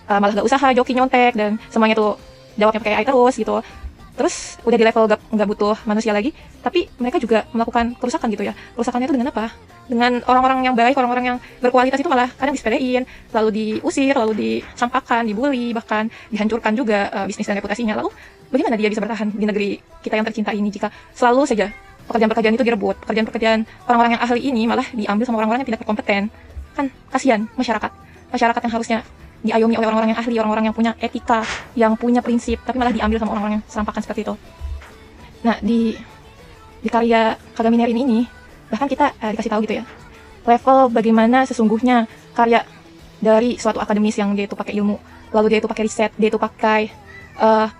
malah gak usaha joki nyontek dan semuanya tuh jawabnya pakai AI terus gitu. Terus udah di level gak butuh manusia lagi, tapi mereka juga melakukan kerusakan gitu ya. Kerusakannya itu dengan apa? Dengan orang-orang yang baik, orang-orang yang berkualitas itu malah kadang disepedein, lalu diusir, lalu dicampakkan, dibully, bahkan dihancurkan juga bisnis dan reputasinya. Lalu bagaimana dia bisa bertahan di negeri kita yang tercinta ini jika selalu saja pekerjaan-pekerjaan itu direbut, pekerjaan-pekerjaan orang-orang yang ahli ini malah diambil sama orang-orang yang tidak berkompeten. Kan kasihan masyarakat yang harusnya diayomi oleh orang-orang yang ahli, orang-orang yang punya etika, yang punya prinsip, tapi malah diambil sama orang-orang yang serampakan seperti itu. Nah, di karya Kagami Nerin ini, bahkan kita dikasih tahu gitu ya, level bagaimana sesungguhnya karya dari suatu akademis yang dia itu pakai ilmu, lalu dia itu pakai riset, dia itu pakai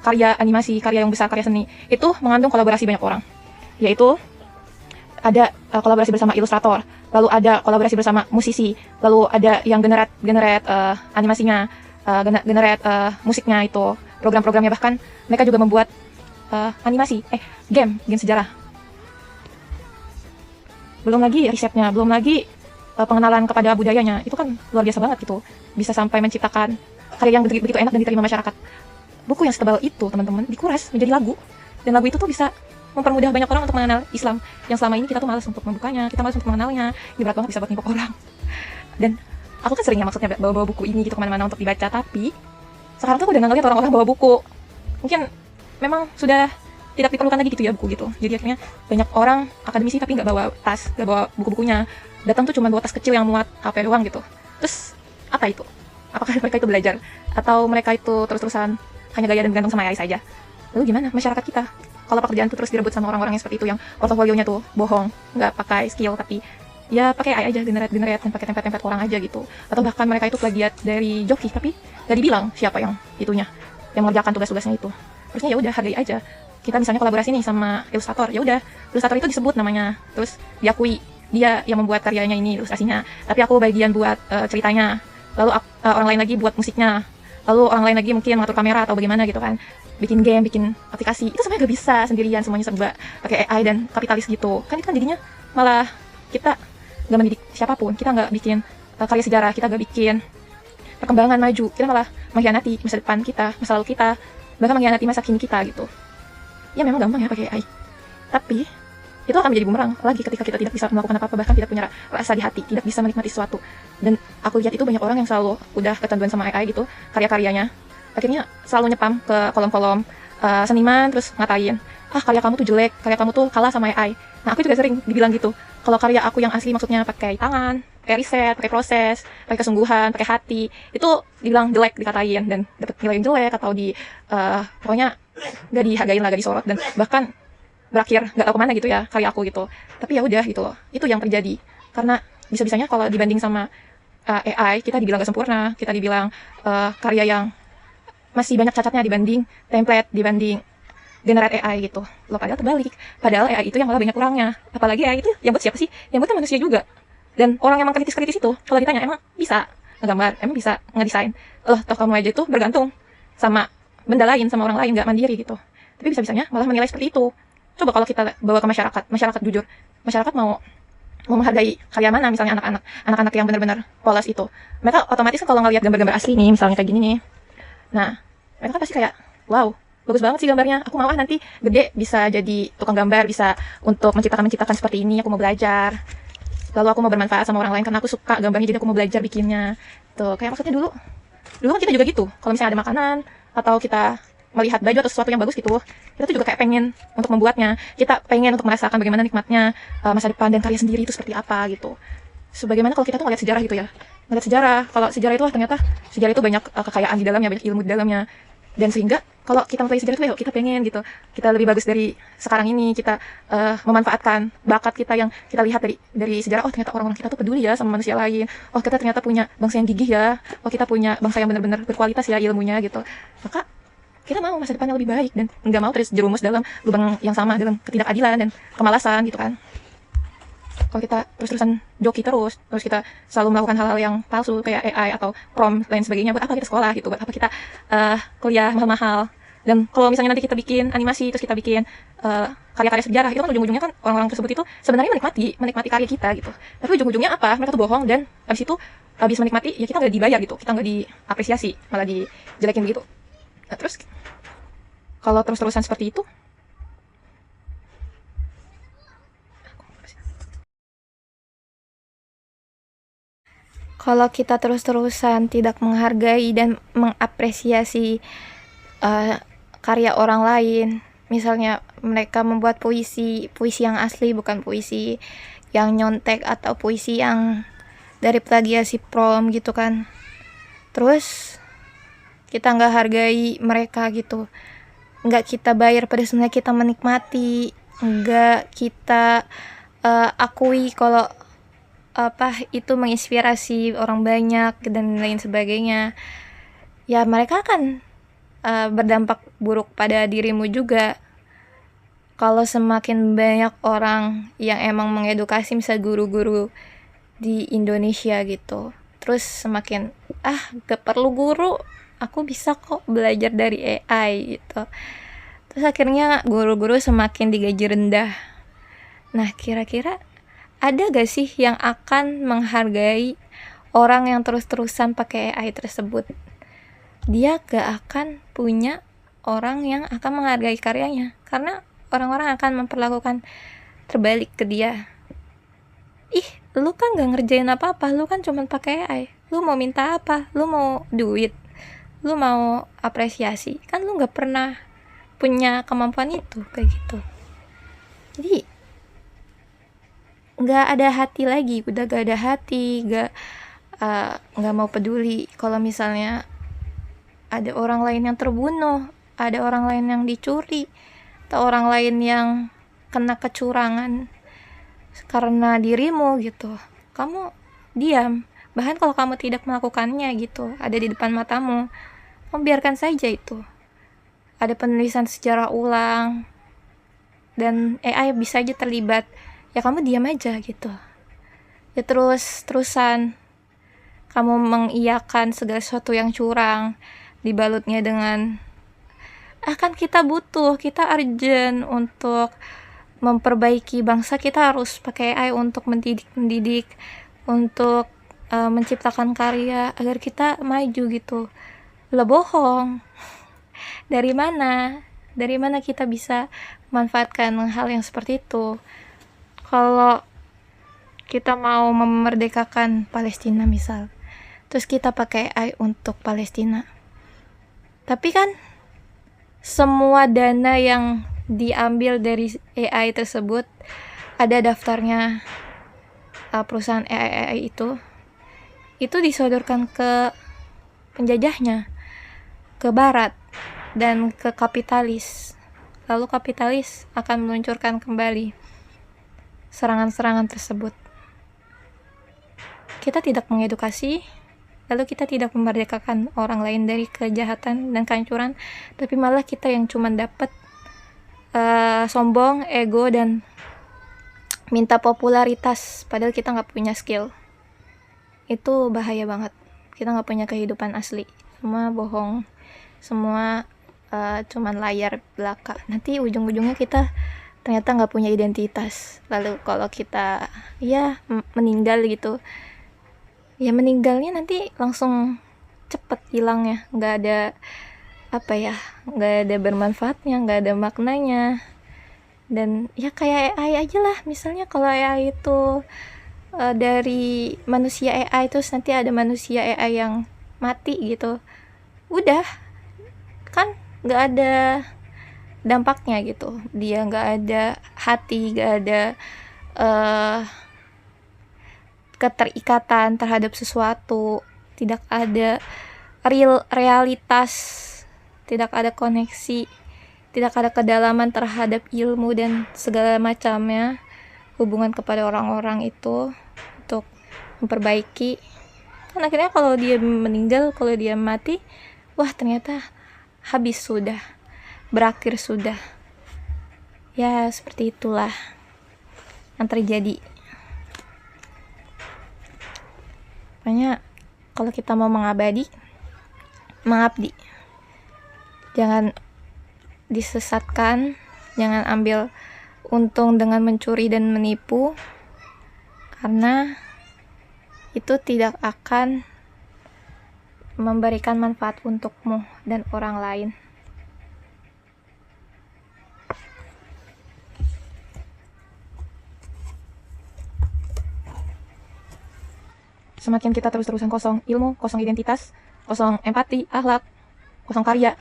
karya animasi, karya yang besar, karya seni, itu mengandung kolaborasi banyak orang, yaitu ada kolaborasi bersama ilustrator, lalu ada kolaborasi bersama musisi, lalu ada yang generate animasinya, generate musiknya itu, program-programnya, bahkan mereka juga membuat animasi, game sejarah. Belum lagi risetnya, belum lagi pengenalan kepada budayanya, itu kan luar biasa banget gitu, bisa sampai menciptakan karya yang begitu enak dan diterima masyarakat. Buku yang setebal itu, teman-teman, dikuras menjadi lagu, dan lagu itu tuh bisa mempermudah banyak orang untuk mengenal Islam yang selama ini kita tuh malas untuk membukanya, kita malas untuk mengenalnya. Ini berat banget bisa buat nimpuk orang. Dan aku kan sering ya maksudnya bawa-bawa buku ini gitu kemana-mana untuk dibaca, tapi sekarang tuh aku udah nggak ngeliat orang-orang bawa buku. Mungkin memang sudah tidak diperlukan lagi gitu ya buku gitu. Jadi akhirnya banyak orang akademisi tapi nggak bawa tas, nggak bawa buku-bukunya. Datang tuh cuma bawa tas kecil yang muat HP doang gitu. Terus apa itu? Apakah mereka itu belajar? Atau mereka itu terus-terusan hanya gaya dan bergantung sama AI saja? Lalu gimana masyarakat kita? Kalau pekerjaan tuh terus direbut sama orang-orang yang seperti itu, yang portofolionya tuh bohong, nggak pakai skill, tapi ya pakai AI aja, generate dan pakai template orang aja gitu. Atau bahkan mereka itu plagiat dari joki, tapi nggak dibilang siapa yang itunya, yang mengerjakan tugas-tugasnya itu. Terusnya ya udah hargai aja. Kita misalnya kolaborasi nih sama ilustrator, ya udah ilustrator itu disebut namanya, terus diakui dia yang membuat karyanya ini, ilustrasinya. Tapi aku bagian buat ceritanya, lalu orang lain lagi buat musiknya, lalu orang lain lagi mungkin mengatur kamera atau bagaimana gitu kan, bikin game, bikin aplikasi, itu semuanya gak bisa sendirian, semuanya serba pakai AI dan kapitalis gitu kan. Itu kan jadinya malah kita gak mendidik siapapun, kita gak bikin karya sejarah, kita gak bikin perkembangan maju, kita malah mengkhianati masa depan kita, masa lalu kita, bahkan mengkhianati masa kini kita gitu. Ya memang gampang ya pakai AI, tapi itu akan menjadi bumerang lagi ketika kita tidak bisa melakukan apa-apa, bahkan tidak punya rasa di hati, tidak bisa menikmati sesuatu. Dan aku lihat itu banyak orang yang selalu udah kecanduan sama AI gitu, karya-karyanya, akhirnya selalu nyepam ke kolom-kolom seniman, terus ngatain, karya kamu tuh jelek, karya kamu tuh kalah sama AI. Nah, aku juga sering dibilang gitu, kalau karya aku yang asli maksudnya pakai tangan, pakai riset, pakai proses, pakai kesungguhan, pakai hati, itu dibilang jelek, dikatain, dan dapet nilai yang jelek, atau pokoknya gak dihargain lah, gak disorot, dan bahkan berakhir gak tahu kemana gitu ya karya aku gitu. Tapi ya udah gitu loh, itu yang terjadi karena bisa-bisanya kalau dibanding sama AI, kita dibilang gak sempurna, kita dibilang karya yang masih banyak cacatnya dibanding template, dibanding generate AI gitu loh. Padahal terbalik, padahal AI itu yang malah banyak kurangnya. Apalagi AI itu yang buat siapa sih? Yang buat kan manusia juga. Dan orang yang emang kritis-kritis itu kalau ditanya emang bisa ngegambar, emang bisa ngedesain, toh kamu aja itu bergantung sama benda lain, sama orang lain, gak mandiri gitu. Tapi bisa-bisanya malah menilai seperti itu. Coba kalau kita bawa ke masyarakat jujur, masyarakat mau menghargai karya mana, misalnya anak-anak yang benar-benar polos itu, mereka otomatis kan kalau ngelihat gambar-gambar asli nih, misalnya kayak gini nih, nah mereka kan pasti kayak, wow, bagus banget sih gambarnya, aku mau nanti gede bisa jadi tukang gambar, bisa untuk menciptakan seperti ini, aku mau belajar, lalu aku mau bermanfaat sama orang lain karena aku suka gambarnya, jadi aku mau belajar bikinnya. Tuh, kayak maksudnya dulu kan kita juga gitu, kalau misalnya ada makanan atau kita melihat baju atau sesuatu yang bagus gitu, kita tuh juga kayak pengen untuk membuatnya, kita pengen untuk merasakan bagaimana nikmatnya masa depan dan karya sendiri itu seperti apa gitu. Sebagaimana kalau kita tuh ngeliat sejarah gitu ya, ngeliat sejarah, kalau sejarah itu ternyata sejarah itu banyak kekayaan di dalamnya, banyak ilmu di dalamnya, dan sehingga kalau kita mempelajari sejarah itu ya kita pengen gitu, kita lebih bagus dari sekarang ini, kita memanfaatkan bakat kita yang kita lihat dari sejarah. Oh ternyata orang-orang kita tuh peduli ya sama manusia lain, oh kita ternyata punya bangsa yang gigih ya, oh kita punya bangsa yang benar-benar berkualitas ya ilmunya gitu. Maka kita mau masa depannya lebih baik dan nggak mau terus jerumus dalam lubang yang sama, dalam ketidakadilan dan kemalasan gitu kan. Kalau kita terus-terusan joki terus kita selalu melakukan hal-hal yang palsu kayak AI atau prom lain sebagainya, buat apa kita sekolah gitu, buat apa kita kuliah mahal-mahal, Dan kalau misalnya nanti kita bikin animasi, terus kita bikin karya-karya sejarah, itu kan ujung-ujungnya kan orang-orang tersebut itu sebenarnya menikmati karya kita gitu. Tapi ujung-ujungnya apa? Mereka tuh bohong, dan habis itu habis menikmati ya kita nggak dibayar gitu, kita nggak diapresiasi, malah dijelekin gitu. Nah, terus kalau terus-terusan seperti itu, Kalau kita terus-terusan tidak menghargai dan mengapresiasi karya orang lain, misalnya mereka membuat puisi yang asli, bukan puisi yang nyontek atau puisi yang dari plagiasi prom gitu kan. Terus kita nggak hargai mereka gitu, nggak kita bayar, pada sebenarnya kita menikmati, nggak kita akui kalau itu menginspirasi orang banyak dan lain sebagainya, ya mereka akan berdampak buruk pada dirimu juga. Kalau semakin banyak orang yang emang mengedukasi, misal guru-guru di Indonesia gitu, terus semakin gak perlu guru, aku bisa kok belajar dari AI gitu, terus akhirnya guru-guru semakin digaji rendah. Nah, kira-kira ada gak sih yang akan menghargai orang yang terus-terusan pakai AI tersebut? Dia gak akan punya orang yang akan menghargai karyanya, karena orang-orang akan memperlakukan terbalik ke dia. Ih, lu kan gak ngerjain apa-apa, lu kan cuma pakai AI. Lu mau minta apa? Lu mau duit? Lu mau apresiasi? Kan lu gak pernah punya kemampuan itu, kayak gitu. Jadi nggak ada hati lagi, udah gak ada hati, nggak mau peduli kalau misalnya ada orang lain yang terbunuh, ada orang lain yang dicuri, atau orang lain yang kena kecurangan karena dirimu gitu. Kamu diam, bahkan kalau kamu tidak melakukannya gitu, ada di depan matamu, kamu biarkan saja itu. Ada penulisan sejarah ulang dan AI bisa aja terlibat, ya kamu diam aja gitu. Ya terusan kamu mengiyakan segala sesuatu yang curang, dibalutnya dengan kan kita butuh, kita urgent untuk memperbaiki bangsa, kita harus pakai AI untuk mendidik, untuk menciptakan karya agar kita maju gitu. Lah bohong. Dari mana kita bisa memanfaatkan hal yang seperti itu? Kalau kita mau memerdekakan Palestina misal, terus kita pakai AI untuk Palestina, tapi kan semua dana yang diambil dari AI tersebut ada daftarnya, perusahaan AI itu disodorkan ke penjajahnya, ke barat dan ke kapitalis. Lalu kapitalis akan meluncurkan kembali serangan-serangan tersebut. Kita tidak mengedukasi, lalu kita tidak memerdekakan orang lain dari kejahatan dan kehancuran, tapi malah kita yang cuma dapat sombong, ego, dan minta popularitas, padahal kita nggak punya skill. Itu bahaya banget. Kita nggak punya kehidupan asli, semua bohong, semua cuman layar belaka. Nanti ujung-ujungnya kita ternyata nggak punya identitas. Lalu kalau kita meninggal gitu, ya meninggalnya nanti langsung cepet hilangnya, nggak ada nggak ada bermanfaatnya, nggak ada maknanya. Dan ya kayak AI aja lah, misalnya kalau AI itu dari manusia AI, terus nanti ada manusia AI yang mati gitu, udah kan nggak ada dampaknya gitu, dia nggak ada hati, nggak ada keterikatan terhadap sesuatu, tidak ada realitas, tidak ada koneksi, tidak ada kedalaman terhadap ilmu dan segala macamnya, hubungan kepada orang-orang itu untuk memperbaiki. Kan akhirnya kalau dia meninggal, kalau dia mati, wah ternyata habis sudah, berakhir sudah. Ya seperti itulah yang terjadi. Makanya kalau kita mau mengabdi, jangan disesatkan, jangan ambil untung dengan mencuri dan menipu, karena itu tidak akan memberikan manfaat untukmu dan orang lain. Semakin kita terus-terusan kosong ilmu, kosong identitas, kosong empati, akhlak, kosong karya,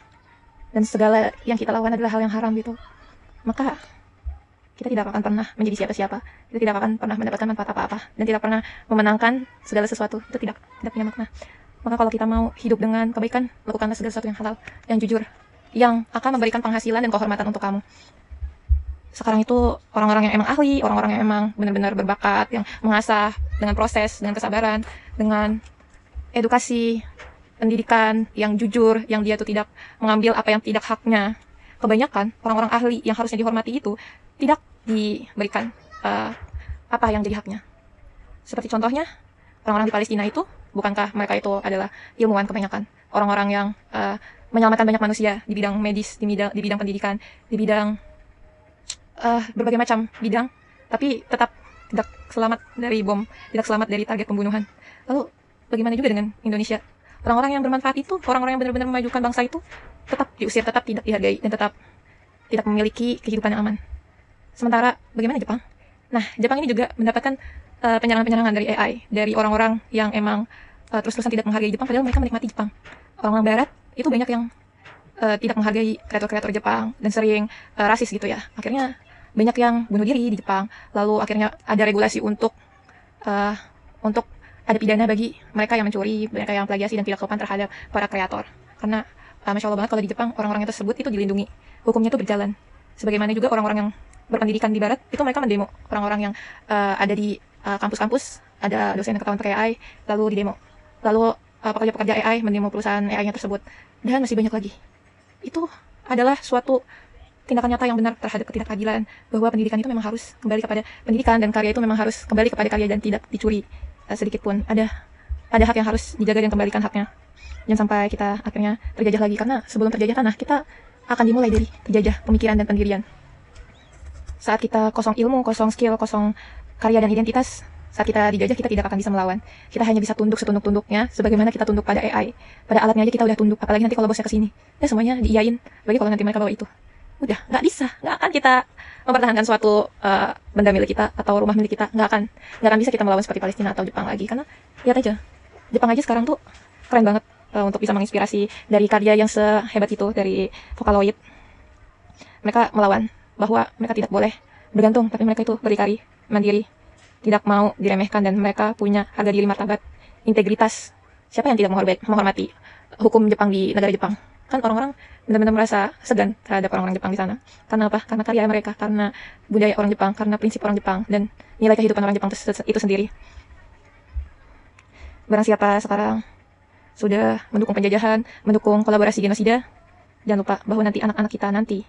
dan segala yang kita lakukan adalah hal yang haram gitu, maka kita tidak akan pernah menjadi siapa-siapa, kita tidak akan pernah mendapatkan manfaat apa-apa, dan tidak pernah memenangkan segala sesuatu. Itu tidak punya makna. Maka kalau kita mau hidup dengan kebaikan, lakukanlah segala sesuatu yang halal, yang jujur, yang akan memberikan penghasilan dan kehormatan untuk kamu. Sekarang itu orang-orang yang emang ahli, orang-orang yang emang benar-benar berbakat, yang mengasah dengan proses, dengan kesabaran, dengan edukasi, pendidikan yang jujur, yang dia tuh tidak mengambil apa yang tidak haknya. Kebanyakan orang-orang ahli yang harusnya dihormati itu tidak diberikan apa yang jadi haknya. Seperti contohnya orang-orang di Palestina itu, bukankah mereka itu adalah ilmuwan kebanyakan, orang-orang yang menyelamatkan banyak manusia di bidang medis, di bidang pendidikan, di bidang berbagai macam bidang, tapi tetap tidak selamat dari bom, tidak selamat dari target pembunuhan. Lalu bagaimana juga dengan Indonesia? Orang-orang yang bermanfaat itu, orang-orang yang benar-benar memajukan bangsa itu tetap diusir, tetap tidak dihargai, dan tetap tidak memiliki kehidupan yang aman. Sementara bagaimana Jepang? Nah, Jepang ini juga mendapatkan penyerangan-penyerangan dari AI, dari orang-orang yang emang terus-terusan tidak menghargai Jepang, padahal mereka menikmati Jepang. Orang-orang Barat itu banyak yang tidak menghargai kreator-kreator Jepang dan sering rasis gitu ya. Akhirnya banyak yang bunuh diri di Jepang. Lalu akhirnya ada regulasi untuk ada pidana bagi mereka yang mencuri, mereka yang plagiasi dan tidak sopan terhadap para kreator. Karena Masya Allah banget kalau di Jepang orang-orang yang tersebut itu dilindungi, hukumnya itu berjalan. Sebagaimana juga orang-orang yang berpendidikan di Barat itu mereka mendemo orang-orang yang ada di kampus-kampus, ada dosen yang ketahuan pakai AI, lalu didemo. Lalu pekerja-pekerja AI mendemo perusahaan AI-nya tersebut, dan masih banyak lagi. Itu adalah suatu tindakan nyata yang benar terhadap ketidakadilan, bahwa pendidikan itu memang harus kembali kepada pendidikan, dan karya itu memang harus kembali kepada karya dan tidak dicuri sedikit pun. Ada hak yang harus dijaga dan kembalikan haknya. Jangan sampai kita akhirnya terjajah lagi, karena sebelum terjajah tanah, kita akan dimulai dari terjajah pemikiran dan pendirian. Saat kita kosong ilmu, kosong skill, kosong karya dan identitas, saat kita dijajah, kita tidak akan bisa melawan. Kita hanya bisa tunduk setunduk-tunduknya, sebagaimana kita tunduk pada AI. Pada alatnya aja kita udah tunduk, apalagi nanti kalau bosnya kesini, ya semuanya diiyain. Bagi kalau nanti mereka bawa itu, udah nggak bisa, nggak akan kita mempertahankan suatu benda milik kita atau rumah milik kita. Nggak akan bisa kita melawan seperti Palestina atau Jepang lagi. Karena lihat aja, Jepang aja sekarang tuh keren banget untuk bisa menginspirasi dari karya yang sehebat itu, dari Vocaloid. Mereka melawan bahwa mereka tidak boleh bergantung, tapi mereka itu berdikari, mandiri, tidak mau diremehkan, dan mereka punya harga diri, martabat, integritas. Siapa yang tidak menghormati hukum Jepang di negara Jepang? Kan orang-orang benar-benar merasa segan terhadap orang-orang Jepang di sana. Karena apa? Karena karya mereka, karena budaya orang Jepang, karena prinsip orang Jepang, dan nilai kehidupan orang Jepang itu sendiri. Barang siapa sekarang sudah mendukung penjajahan, mendukung kolaborasi genosida, jangan lupa bahwa nanti anak-anak kita nanti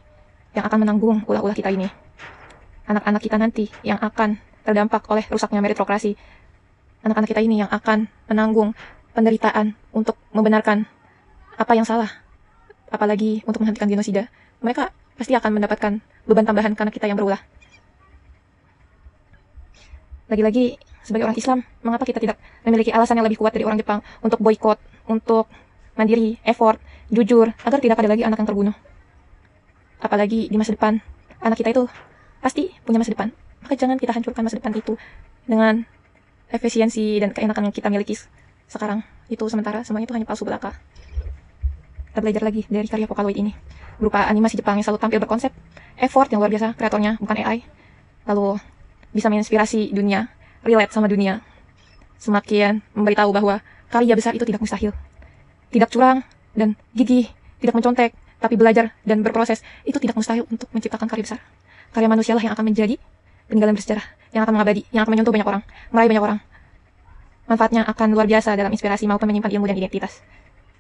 yang akan menanggung ulah-ulah kita ini. Anak-anak kita nanti yang akan terdampak oleh rusaknya meritokrasi. Anak-anak kita ini yang akan menanggung penderitaan untuk membenarkan apa yang salah, apalagi untuk menghentikan genosida. Mereka pasti akan mendapatkan beban tambahan karena kita yang berulah. Lagi-lagi, sebagai orang Islam, mengapa kita tidak memiliki alasan yang lebih kuat dari orang Jepang untuk boykot, untuk mandiri, effort, jujur, agar tidak ada lagi anak yang terbunuh? Apalagi di masa depan, anak kita itu pasti punya masa depan. Maka jangan kita hancurkan masa depan itu dengan efisiensi dan keenakan yang kita miliki sekarang. Itu sementara, semuanya itu hanya palsu belaka. Kita belajar lagi dari karya Vocaloid ini, berupa animasi Jepang yang selalu tampil berkonsep, effort yang luar biasa, kreatornya bukan AI, lalu bisa menginspirasi dunia, relate sama dunia, semakin memberitahu bahwa karya besar itu tidak mustahil, tidak curang dan gigih, tidak mencontek, tapi belajar dan berproses, itu tidak mustahil untuk menciptakan karya besar. Karya manusia lah yang akan menjadi peninggalan bersejarah, yang akan mengabadi, yang akan menyentuh banyak orang, meraih banyak orang. Manfaatnya akan luar biasa dalam inspirasi maupun menyimpan ilmu dan identitas.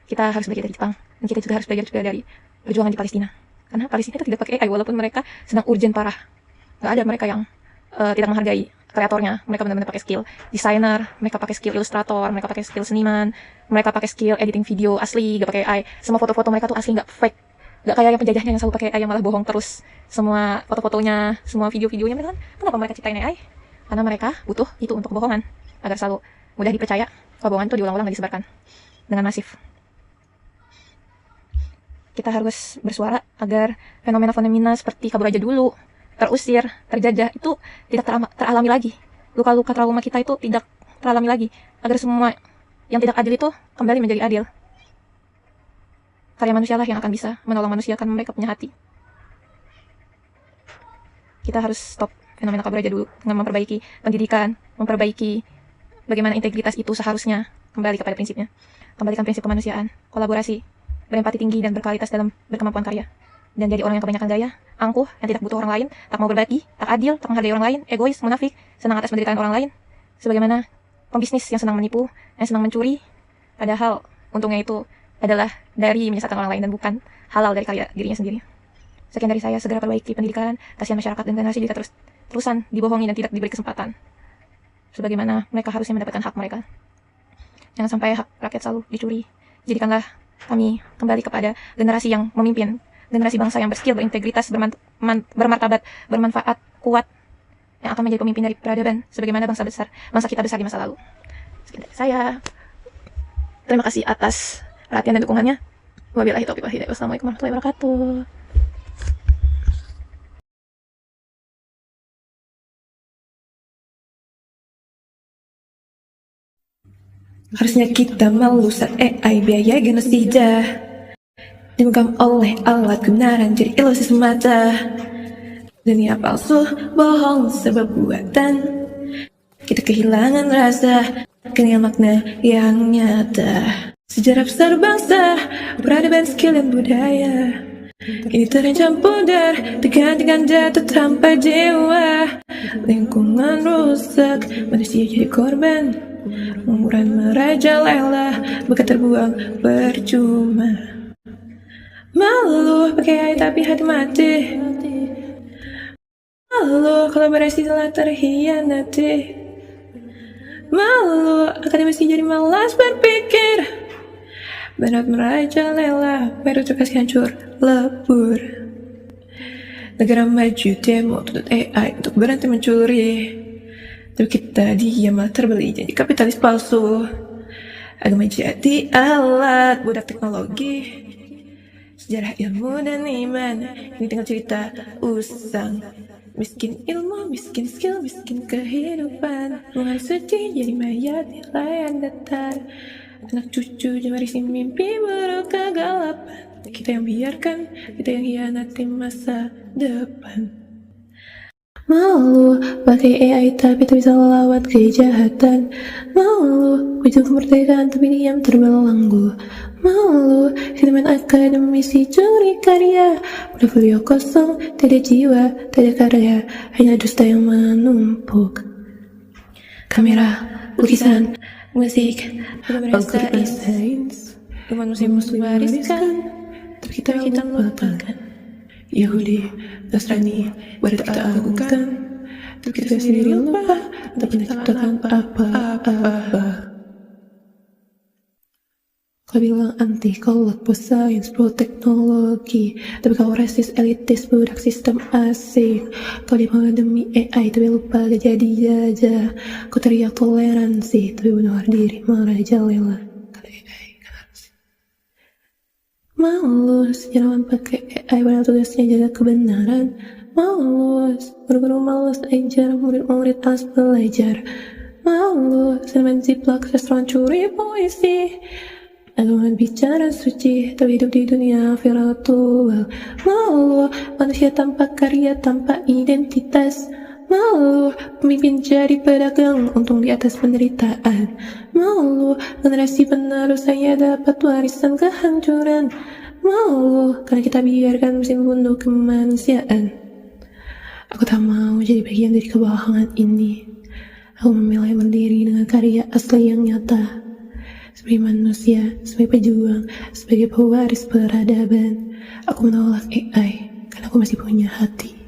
Kita harus belajar dari Jepang, dan kita juga harus belajar juga dari perjuangan di Palestina. Karena Palestina itu tidak pakai AI, walaupun mereka sedang urgent parah. Nggak ada mereka yang tidak menghargai kreatornya. Mereka benar-benar pakai skill desainer, mereka pakai skill ilustrator, mereka pakai skill seniman, mereka pakai skill editing video asli, nggak pakai AI. Semua foto-foto mereka tuh asli, nggak fake. Gak kayak yang penjajahnya yang selalu pakai AI yang malah bohong terus. Semua foto-fotonya, semua video-videonya mereka kan. Kenapa mereka ciptain AI? Karena mereka butuh itu untuk kebohongan. Agar selalu mudah dipercaya. Kalau bohongan itu diulang-ulang dan disebarkan dengan masif. Kita harus bersuara agar fenomena-fenomena seperti kabur aja dulu, terusir, terjajah itu tidak teralami lagi. Luka-luka trauma kita itu tidak teralami lagi. Agar semua yang tidak adil itu kembali menjadi adil. Karya manusialah yang akan bisa menolong manusia karena mereka punya hati. Kita harus stop fenomena kabur aja dulu dengan memperbaiki pendidikan, memperbaiki bagaimana integritas itu seharusnya kembali kepada prinsipnya. Kembalikan prinsip kemanusiaan, kolaborasi, berempati tinggi dan berkualitas dalam berkemampuan karya. Dan jadi orang yang kebanyakan gaya, angkuh, yang tidak butuh orang lain, tak mau berbagi, tak adil, tak menghargai orang lain, egois, munafik, senang atas penderitaan orang lain. Sebagaimana pembisnis yang senang menipu, yang senang mencuri, padahal untungnya itu adalah dari menyesatkan orang lain dan bukan halal dari karya dirinya sendiri. Sekian dari saya, segera perbaiki pendidikan, kasihan masyarakat dan generasi jika terusan dibohongi dan tidak diberi kesempatan. Sebagaimana mereka harusnya mendapatkan hak mereka. Jangan sampai hak rakyat selalu dicuri. Jadikanlah kami kembali kepada generasi yang memimpin, generasi bangsa yang berskill, berintegritas, bermartabat, bermanfaat, kuat, yang akan menjadi pemimpin dari peradaban, sebagaimana bangsa kita besar di masa lalu. Sekian dari saya. Terima kasih atas perhatian dan dukungannya. Wabillahi taufiq wal hidayah. Wassalamualaikum warahmatullahi wabarakatuh. Harusnya kita malu saat AI biaya genosida dibungkam oleh alat kebenaran jadi ilusi semata. Dunia palsu, bohong, serba buatan. Kita kehilangan rasa, kehilangan makna yang nyata. Sejarah besar bangsa, peradaban, skill dan budaya kini terancam pudar, tekan jatuh tanpa jiwa. Lingkungan rusak, manusia jadi korban. Umuran merajalela, bekat terbuang percuma. Malu pakai AI tapi hati mati. Malu kolaborasi telah terhianati. Malu akademisi jadi malas berpikir. Berat merajalela, meritokrasi hancur lebur. Negara maju demo tuntut AI untuk berhenti mencuri. Tapi kita diam malah terbeli jadi kapitalis palsu. Agama jadi alat budak teknologi. Sejarah ilmu dan iman ini tinggal cerita usang. Miskin ilmu, miskin skill, miskin kehidupan. Bunga suci jadi mayat di layar datar. Anak cucu mewarisi mimpi buruk kegelapan. Kita yang biarkan, kita yang hianati masa depan. Malu pakai AI tapi tak bisa lawan kejahatan. Malu wujud kemerdekaan tapi diam terbelenggu. Malu khidmat akademisi curi karya. Portfolio kosong, tidak jiwa, tidak karya, hanya dusta yang menumpuk. Kamera, lukisan, musik, Al-Quran, sains, manusia mewariskan, tapi kita melupakan. Yahudi, Nasrani, baru kita agungkan, tapi kita sendiri lupa, tak pernah ciptakan apa-apa. Kau bilang anti kolot, pro sains, pro teknologi, tapi kau rasis, elitis, budak sistem asing. Kau dimana demi AI, tapi lupa gak jadi jajah. Kau teriak toleransi, tapi bunuh diri merajalela. Kata AI kan harus. Malu sejarawan pakai AI, padahal tugasnya jaga kebenaran. Malu guru-guru malas ajar, murid-murid alas belajar. Malu seniman jiplak, sastrawan curi puisi. Agama bicara suci, tapi hidup di dunia virtual. Malu manusia tanpa karya, tanpa identitas. Malu pemimpin jadi pedagang, untung di atas penderitaan. Malu generasi penerus hanya dapat warisan kehancuran. Malu karena kita biarkan mesin bunuh kemanusiaan. Aku tak mau jadi bagian dari kebohongan ini. Aku memilih berdiri dengan karya asli yang nyata. Sebagai manusia, sebagai pejuang, sebagai pewaris peradaban, aku menolak AI karena aku masih punya hati.